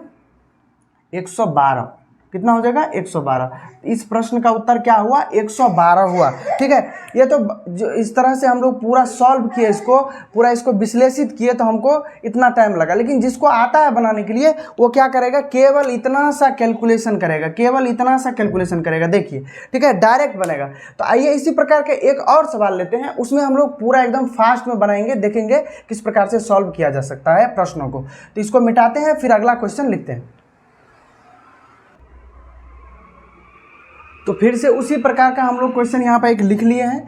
112। कितना हो जाएगा, 112। इस प्रश्न का उत्तर क्या हुआ, 112 हुआ। ठीक है, ये तो जो इस तरह से हम लोग पूरा सॉल्व किए, इसको विश्लेषित किए तो हमको इतना टाइम लगा। लेकिन जिसको आता है बनाने के लिए वो क्या करेगा, केवल इतना सा कैलकुलेशन करेगा, देखिए। ठीक है, डायरेक्ट बनेगा। तो आइए इसी प्रकार के एक और सवाल लेते हैं, उसमें हम लोग पूरा एकदम फास्ट में बनाएंगे, देखेंगे किस प्रकार से सॉल्व किया जा सकता है प्रश्नों को। तो इसको मिटाते हैं, फिर अगला क्वेश्चन लिखते हैं। तो फिर से उसी प्रकार का हम लोग क्वेश्चन यहाँ पर एक लिख लिए हैं।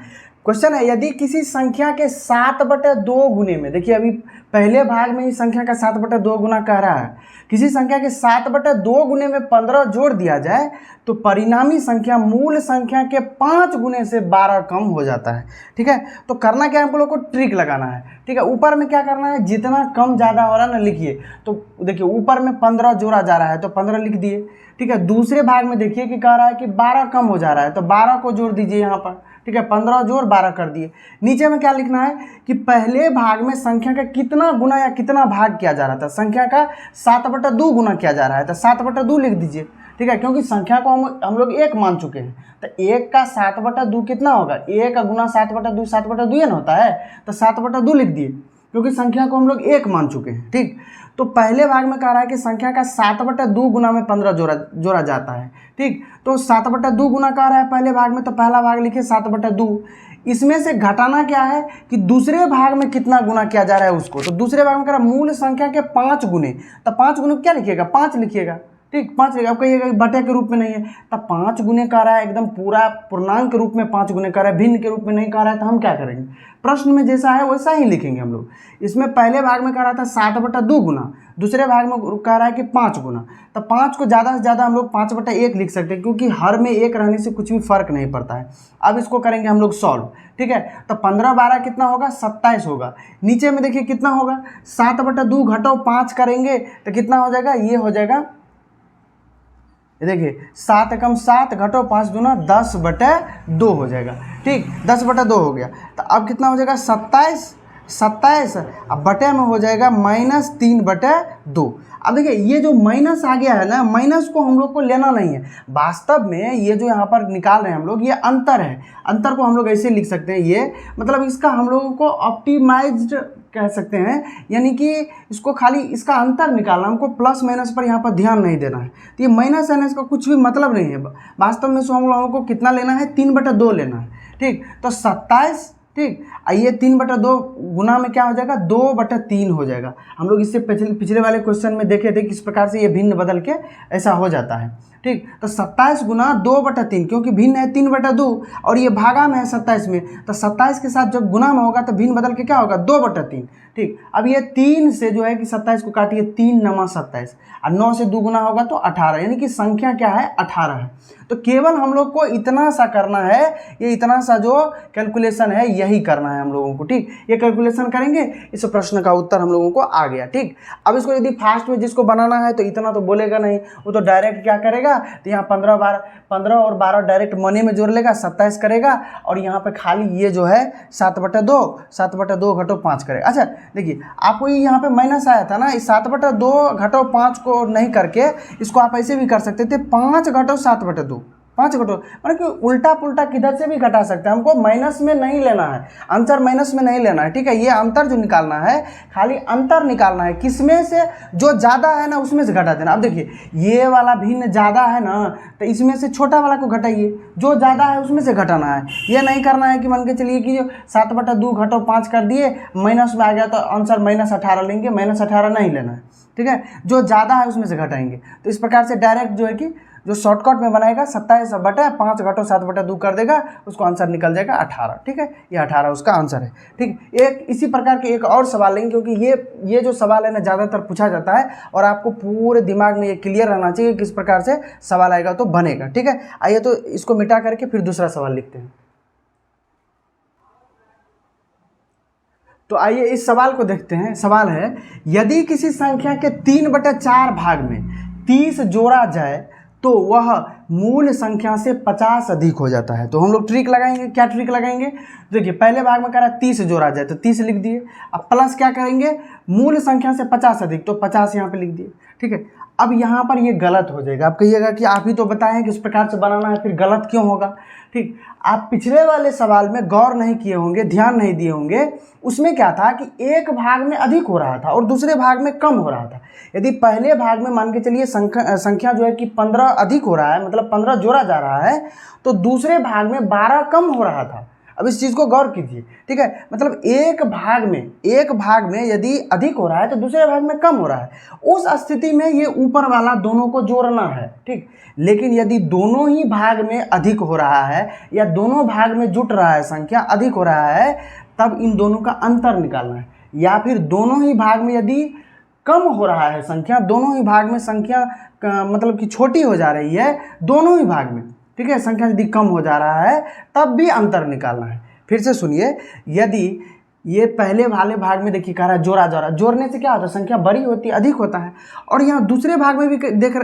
क्वेश्चन है, यदि किसी संख्या के 7/2 गुने में, देखिए अभी पहले भाग में ही संख्या का 7/2 गुना कह रहा है, किसी संख्या के 7/2 गुने में 15 जोड़ दिया जाए तो परिणामी संख्या मूल संख्या के 5 गुने से 12 कम हो जाता है। ठीक है, तो करना क्या है, हम लोग को ट्रिक लगाना है। ठीक है, ऊपर में क्या करना है, जितना कम ज़्यादा हो रहा है ना लिखिए। तो देखिए ऊपर में 15 जोड़ा जा रहा है तो 15 लिख दिए। ठीक है, दूसरे भाग में देखिए कि कह रहा है कि 12 कम हो जा रहा है, तो 12 को जोड़ दीजिए यहाँ पर। ठीक है, 15 जोड़ 12 कर दिए। नीचे में क्या लिखना है कि पहले भाग में संख्या का कितना गुना या कितना भाग किया जा रहा था, संख्या का 7/2 गुना किया जा रहा है, तो 7/2 लिख दीजिए। ठीक है, क्योंकि संख्या को हम लोग 1 मान चुके हैं, तो 1 का 7/2 कितना होगा, 1 गुना 7/2 7/2 न होता है, तो 7/2 लिख दिए। क्योंकि संख्या को हम लोग 1 मान चुके हैं। ठीक, तो पहले भाग में कह रहा है कि संख्या का 7/2 गुना में 15 जोड़ा जाता है। ठीक, तो 7/2 गुना कह रहा है पहले भाग में, तो पहला भाग लिखिए 7/2। इसमें से घटाना क्या है कि दूसरे भाग में कितना गुना किया जा रहा है उसको। तो दूसरे भाग में कह रहा है मूल संख्या के 5 गुने, तो 5 गुने क्या लिखिएगा, 5 लिखिएगा। ठीक, 5 लिखिएगा। आप कहिएगा बटे के रूप में नहीं है, तो 5 गुने कह रहा है, एकदम पूरा पूर्णांक के रूप में 5 गुने कह रहा है, भिन्न के रूप में नहीं कह रहा है, तो हम क्या करेंगे, प्रश्न में जैसा है वैसा ही लिखेंगे हम लोग। इसमें पहले भाग में कह रहा था 7/2 गुना, दूसरे भाग में कह रहा है कि 5 गुना, तो 5 को ज़्यादा से ज़्यादा हम लोग 5/1 लिख सकते हैं, क्योंकि हर में 1 रहने से कुछ भी फर्क नहीं पड़ता है। अब इसको करेंगे हम लोग सॉल्व। ठीक है, तो 15 12 कितना होगा, 27 होगा। नीचे में देखिए कितना होगा, 7/2 घटाओ 5 करेंगे तो कितना हो जाएगा, ये हो जाएगा, देखिए 7 एकम 7 घटो 5 दूना 10/2 हो जाएगा। ठीक, 10/2 हो गया। तो अब कितना हो जाएगा, 27 अब बटे में हो जाएगा -3/2। अब देखिए ये जो माइनस आ गया है ना, माइनस को हम लोग को लेना नहीं है। वास्तव में ये जो यहाँ पर निकाल रहे हैं हम लोग, ये अंतर है। अंतर को हम लोग ऐसे लिख सकते हैं, ये मतलब इसका हम लोगों को ऑप्टिमाइज्ड कह सकते हैं, यानी कि इसको खाली इसका अंतर निकालना, हमको प्लस माइनस पर यहाँ पर ध्यान नहीं देना है। तो ये माइनस है ना, इसका कुछ भी मतलब नहीं है। वास्तव में हम लोगों को कितना लेना है, 3/2 लेना है। ठीक, तो 27, ठीक, ये 3/2 गुना में क्या हो जाएगा, 2/3 हो जाएगा। हम लोग इससे पिछले वाले क्वेश्चन में देखे थे किस प्रकार से ये भिन्न बदल के ऐसा हो जाता है। ठीक, तो 27 गुना 2/3, क्योंकि भिन्न है 3/2 और ये भागा में है 27 में, तो 27 के साथ जब गुना में होगा तो भिन्न बदल के क्या होगा, 2/3। ठीक, अब ये 3 से जो है कि 27 को काटिए, 3 9 27 और 9 से 2 गुना होगा तो 18, यानी कि संख्या क्या है, 18 है। तो केवल हम लोग को इतना सा करना है, ये इतना सा जो कैलकुलेशन है यही करना है हम लोगों को। ठीक, ये कैलकुलेशन करेंगे, इस प्रश्न का उत्तर हम लोगों को आ गया। ठीक, अब इसको यदि फास्ट में जिसको बनाना है तो इतना तो बोलेगा नहीं, वो तो डायरेक्ट क्या करेगा, तो यहाँ 15 और 12 डायरेक्ट मनी में जोड़ लेगा, 27 करेगा, और यहाँ पे खाली ये जो है 7/2 घटो 5 करेगा। अच्छा देखिए, आपको यहाँ पे माइनस आया था ना, इस 7/2 घटो 5 को नहीं करके इसको आप ऐसे भी कर सकते थे, 5 घटो 7/2, 5 घटो, मतलब कि उल्टा पुल्टा किधर से भी घटा सकते हैं। हमको माइनस में नहीं लेना है, आंसर माइनस में नहीं लेना है। ठीक है, ये अंतर जो निकालना है, खाली अंतर निकालना है, किसमें से जो ज़्यादा है ना उसमें से घटा देना। अब देखिए ये वाला भिन्न ज़्यादा है ना, तो इसमें से छोटा वाला को घटाइए, जो ज़्यादा है उसमें से घटाना है। ये नहीं करना है कि मान के चलिए कि जो 7/2 घटो 5 कर दिए, माइनस में आ गया तो आंसर -18 लेंगे, -18 नहीं लेना है। ठीक है, जो ज़्यादा है उसमें से घटाएंगे। तो इस प्रकार से डायरेक्ट जो है कि जो शॉर्टकट में बनाएगा 27/5 घटो 7/2 कर देगा, उसको आंसर निकल जाएगा 18। ठीक है, ये 18 उसका आंसर है। ठीक, एक इसी प्रकार के एक और सवाल लेंगे, क्योंकि ये जो सवाल है ना ज़्यादातर पूछा जाता है और आपको पूरे दिमाग में ये क्लियर रहना चाहिए किस प्रकार से सवाल आएगा तो बनेगा। ठीक है, आइए तो इसको मिटा करके फिर दूसरा सवाल लिखते हैं। तो आइए इस सवाल को देखते हैं। सवाल है, यदि किसी संख्या के 3/4 भाग में 30 जोड़ा जाए तो वह मूल संख्या से 50 अधिक हो जाता है। तो हम लोग ट्रिक लगाएंगे। क्या ट्रिक लगाएंगे, देखिए पहले भाग में कह रहा है 30 जोड़ा जाए तो 30 लिख दिए। अब प्लस क्या करेंगे, मूल संख्या से 50 अधिक, तो 50 यहाँ पे लिख दिए। ठीक है, अब यहाँ पर ये गलत हो जाएगा। आप कहिएगा कि आप ही तो बताएं किस प्रकार से बनाना है, फिर गलत क्यों होगा। ठीक, आप पिछले वाले सवाल में गौर नहीं किए होंगे, ध्यान नहीं दिए होंगे। उसमें क्या था कि एक भाग में अधिक हो रहा था और दूसरे भाग में कम हो रहा था। यदि पहले भाग में मान के चलिए संख्या जो है कि 15 अधिक हो रहा है, मतलब 15 जोड़ा जा रहा है, तो दूसरे भाग में 12 कम हो रहा था। अब इस चीज़ को गौर कीजिए। ठीक है, मतलब एक भाग में यदि अधिक हो रहा है तो दूसरे भाग में कम हो रहा है, उस स्थिति में ये ऊपर वाला दोनों को जोड़ना है। ठीक, लेकिन यदि दोनों ही भाग में अधिक हो रहा है या दोनों भाग में जुट रहा है, संख्या अधिक हो रहा है, तब इन दोनों का अंतर निकालना है। या फिर दोनों ही भाग में यदि कम हो रहा है संख्या, दोनों ही भाग में संख्या मतलब कि छोटी हो जा रही है दोनों ही भाग में। ठीक है, संख्या यदि कम हो जा रहा है तब भी अंतर निकालना है। फिर से सुनिए, यदि ये पहले वाले भाग में देखिए कह रहा है जोड़ने से क्या होता है, संख्या बड़ी होती है, अधिक होता है। और यहाँ दूसरे भाग में भी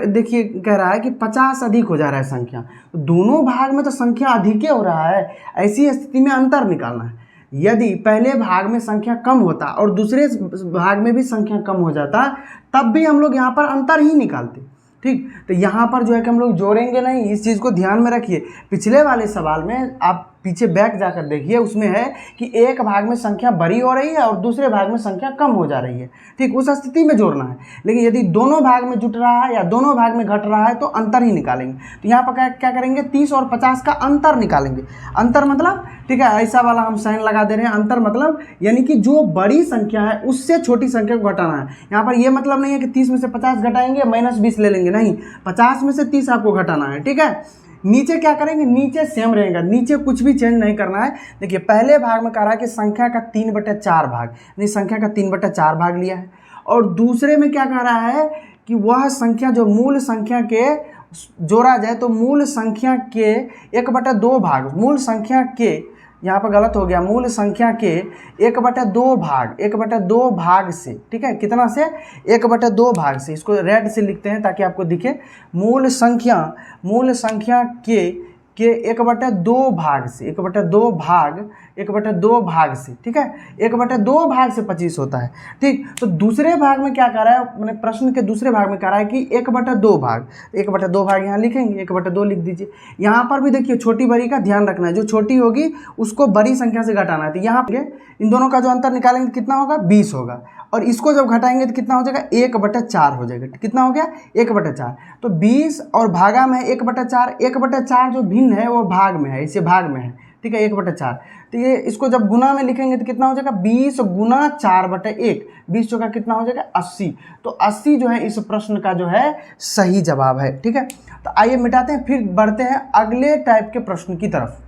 देखिए कह रहा है कि 50 अधिक हो जा रहा है संख्या, तो दोनों भाग में तो संख्या अधिक हो रहा है। ऐसी स्थिति में अंतर निकालना है। यदि पहले भाग में संख्या कम होता और दूसरे भाग में भी संख्या कम हो जाता, तब भी हम लोग यहाँ पर अंतर ही निकालते। ठीक, तो यहाँ पर जो है कि हम लोग जोड़ेंगे नहीं, इस चीज़ को ध्यान में रखिए। पिछले वाले सवाल में आप पीछे बैक जाकर देखिए, उसमें है कि एक भाग में संख्या बड़ी हो रही है और दूसरे भाग में संख्या कम हो जा रही है, ठीक, उस स्थिति में जोड़ना है। लेकिन यदि दोनों भाग में जुट रहा है या दोनों भाग में घट रहा है तो अंतर ही निकालेंगे। तो यहाँ पर क्या करेंगे, 30 और 50 का अंतर निकालेंगे। अंतर मतलब, ठीक है, ऐसा वाला हम साइन लगा दे रहे हैं। अंतर मतलब यानी कि जो बड़ी संख्या है उससे छोटी संख्या को घटाना है। यहाँ पर ये मतलब नहीं है कि 30 में से 50 घटाएंगे -20 ले लेंगे, नहीं, 50 में से 30 आपको घटाना है, ठीक है। नीचे क्या करेंगे, नीचे सेम रहेगा, नीचे कुछ भी चेंज नहीं करना है। देखिए पहले भाग में कह रहा है कि संख्या का 3/4 भाग, यानी संख्या का 3/4 भाग लिया है। और दूसरे में क्या कह रहा है कि वह संख्या जो मूल संख्या के जोड़ा जाए तो मूल संख्या के 1/2 भाग, मूल संख्या के, यहाँ पर गलत हो गया, मूल संख्या के 1/2 भाग से, ठीक है, कितना से, 1/2 भाग से। इसको रेड से लिखते हैं ताकि आपको दिखे। मूल संख्या के 1/2 भाग से, 1/2 भाग से, ठीक है, 1/2 भाग से 25 होता है, ठीक। तो दूसरे भाग में क्या कह रहा है, मैंने प्रश्न के दूसरे भाग में कह रहा है कि 1/2 भाग, 1/2 भाग यहाँ लिखेंगे, 1/2 लिख दीजिए। यहाँ पर भी देखिए छोटी बड़ी का ध्यान रखना है, जो छोटी होगी उसको बड़ी संख्या से घटाना है। तो यहाँ पे इन दोनों का जो अंतर निकालेंगे कितना होगा, 20 होगा। और इसको जब घटाएंगे तो कितना हो जाएगा, 1/4 हो जाएगा। कितना हो गया, 1/4। तो 20 और भागा में 1/4, 1/4 जो भिन्न है वो भाग में है, इसे भाग में है, ठीक है, 1/4। तो ये इसको जब गुना में लिखेंगे तो कितना हो जाएगा, 20 गुना 4/1, 20 चौका कितना हो जाएगा, 80। तो 80 जो है इस प्रश्न का जो है सही जवाब है, ठीक है। तो आइए मिटाते हैं, फिर बढ़ते हैं अगले टाइप के प्रश्न की तरफ।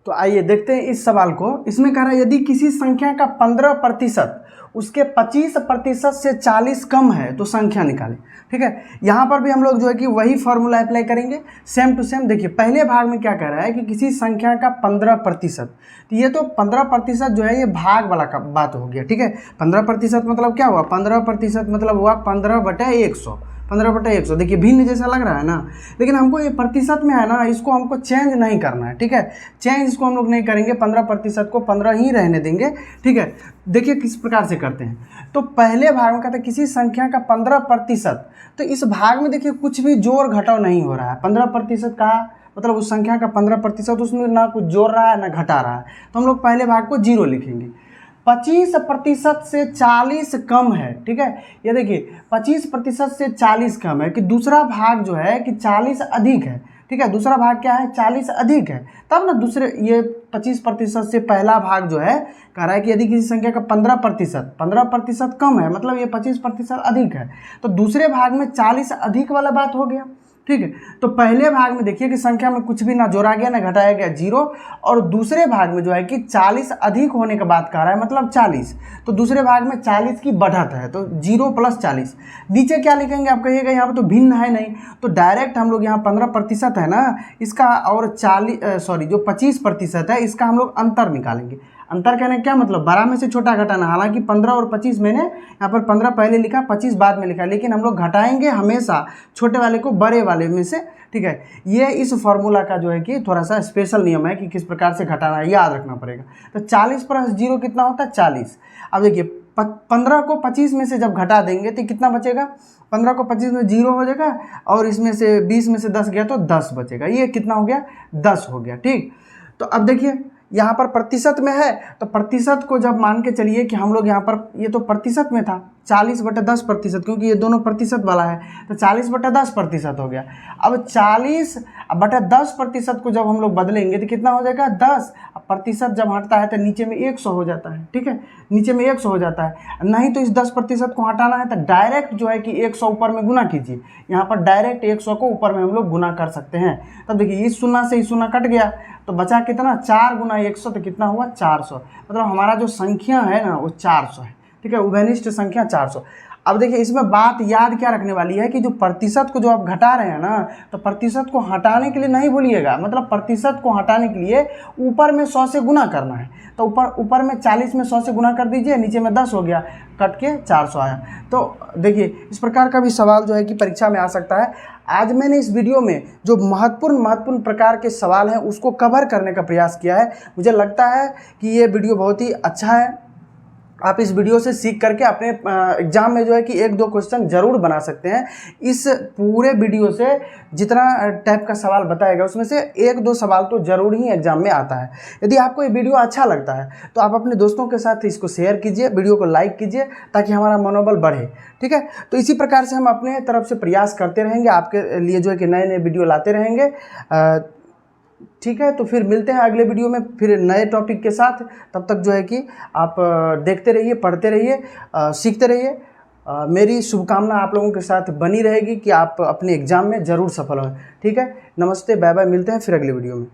तो आइए देखते हैं इस सवाल को। इसमें कह रहा है यदि किसी संख्या का 15% उसके 25% से 40 कम है तो संख्या निकालें, ठीक है। यहाँ पर भी हम लोग जो है कि वही फॉर्मूला अप्लाई करेंगे, सेम टू सेम। देखिए पहले भाग में क्या कह रहा है कि किसी संख्या का 15%, तो ये तो 15% जो है ये भाग वाला का बात हो गया, ठीक है। 15% मतलब क्या हुआ, 15% मतलब हुआ 15/100, 15/100। देखिए भिन्न जैसा लग रहा है ना, लेकिन हमको ये प्रतिशत में है ना, इसको हमको चेंज नहीं करना है, ठीक है। चेंज इसको हम लोग नहीं करेंगे, 15% को 15 ही रहने देंगे, ठीक है। देखिए किस प्रकार से करते हैं। तो पहले भाग में कहते हैं किसी संख्या का 15%, तो इस भाग में देखिए कुछ भी जोड़ घटाव नहीं हो रहा है। 15% का मतलब उस संख्या का 15%, उसमें ना कुछ जोड़ रहा है ना घटा रहा है। तो हम लोग पहले भाग को 0 लिखेंगे। 25% से 40 कम है, ठीक है। ये देखिए 25% से 40 कम है कि दूसरा भाग जो है कि 40 अधिक है, ठीक है। दूसरा भाग क्या है, 40 अधिक है, तब ना दूसरे ये 25% से पहला भाग जो है कह रहा है कि यदि किसी संख्या का 15% कम है, मतलब ये 25% अधिक है, तो दूसरे भाग में 40 अधिक वाला बात हो गया, ठीक है। तो पहले भाग में देखिए कि संख्या में कुछ भी ना जोड़ा गया ना घटाया गया, 0। और दूसरे भाग में जो है कि 40 अधिक होने का बात कह रहा है, मतलब 40। तो दूसरे भाग में 40 की बढ़त है, तो 0 + 40। नीचे क्या लिखेंगे आप कहिएगा, यहाँ पर तो भिन्न है नहीं, तो डायरेक्ट हम लोग यहाँ 15% है ना इसका, और 25% है इसका, हम लोग अंतर निकालेंगे। अंतर कहने का क्या मतलब, बड़ा में से छोटा घटाना। हालांकि 15 और 25 मैंने यहाँ पर 15 पहले लिखा, 25 बाद में लिखा, लेकिन हम लोग घटाएंगे हमेशा छोटे वाले को बड़े वाले में से, ठीक है। ये इस फॉर्मूला का जो है कि थोड़ा सा स्पेशल नियम है कि किस प्रकार से घटाना है, याद रखना पड़ेगा। तो 40 + 0 कितना होता है, 40। अब देखिए 15 को 25 में से जब घटा देंगे तो कितना बचेगा, 15 को 25 में 0 हो जाएगा, और इसमें से 20 में से 10 गया तो 10 बचेगा। ये कितना हो गया, 10 हो गया, ठीक। तो अब देखिए यहाँ पर प्रतिशत में है, तो प्रतिशत को जब मान के चलिए कि हम लोग यहाँ पर, ये तो प्रतिशत में था 40/10%, क्योंकि ये दोनों प्रतिशत वाला है, तो 40/10% हो गया। अब 40/10% को जब हम लोग बदलेंगे तो कितना हो जाएगा, 10। अब प्रतिशत जब हटता है तो नीचे में 100 हो जाता है, ठीक है, नीचे में 100 हो जाता है। नहीं तो इस 10% को हटाना है तो डायरेक्ट जो है कि 100 ऊपर में गुना कीजिए। यहाँ पर डायरेक्ट 100 को ऊपर में हम लोग गुना कर सकते हैं। तब देखिए इस 0 से इस 0 कट गया, तो बचा कितना, 4 × 100, तो कितना हुआ, 400। मतलब हमारा जो संख्या है ना वो 400 है, ठीक है, उभयनिष्ठ संख्या 400। अब देखिए इसमें बात याद क्या रखने वाली है कि जो प्रतिशत को जो आप घटा रहे हैं ना, तो प्रतिशत को हटाने के लिए नहीं भूलिएगा, मतलब प्रतिशत को हटाने के लिए ऊपर में 100 से गुना करना है। तो ऊपर में 40 में 100 से गुना कर दीजिए, नीचे में 10 हो गया, कट के 400 आया। तो देखिए इस प्रकार का भी सवाल जो है कि परीक्षा में आ सकता है। आज मैंने इस वीडियो में जो महत्वपूर्ण प्रकार के सवाल हैं उसको कवर करने का प्रयास किया है। मुझे लगता है कि ये वीडियो बहुत ही अच्छा है, आप इस वीडियो से सीख करके अपने एग्ज़ाम में जो है कि 1-2 क्वेश्चन ज़रूर बना सकते हैं। इस पूरे वीडियो से जितना टाइप का सवाल बताएगा उसमें से 1-2 सवाल तो ज़रूर ही एग्ज़ाम में आता है। यदि आपको ये वीडियो अच्छा लगता है तो आप अपने दोस्तों के साथ इसको शेयर कीजिए, वीडियो को लाइक कीजिए ताकि हमारा मनोबल बढ़े। ठीक है, तो इसी प्रकार से हम अपने तरफ से प्रयास करते रहेंगे, आपके लिए जो है कि नए-नए वीडियो लाते रहेंगे। ठीक है, तो फिर मिलते हैं अगले वीडियो में फिर नए टॉपिक के साथ। तब तक जो है कि आप देखते रहिए, पढ़ते रहिए, सीखते रहिए। मेरी शुभकामना आप लोगों के साथ बनी रहेगी कि आप अपने एग्ज़ाम में ज़रूर सफल हों। ठीक है, नमस्ते, बाय बाय, मिलते हैं फिर अगले वीडियो में।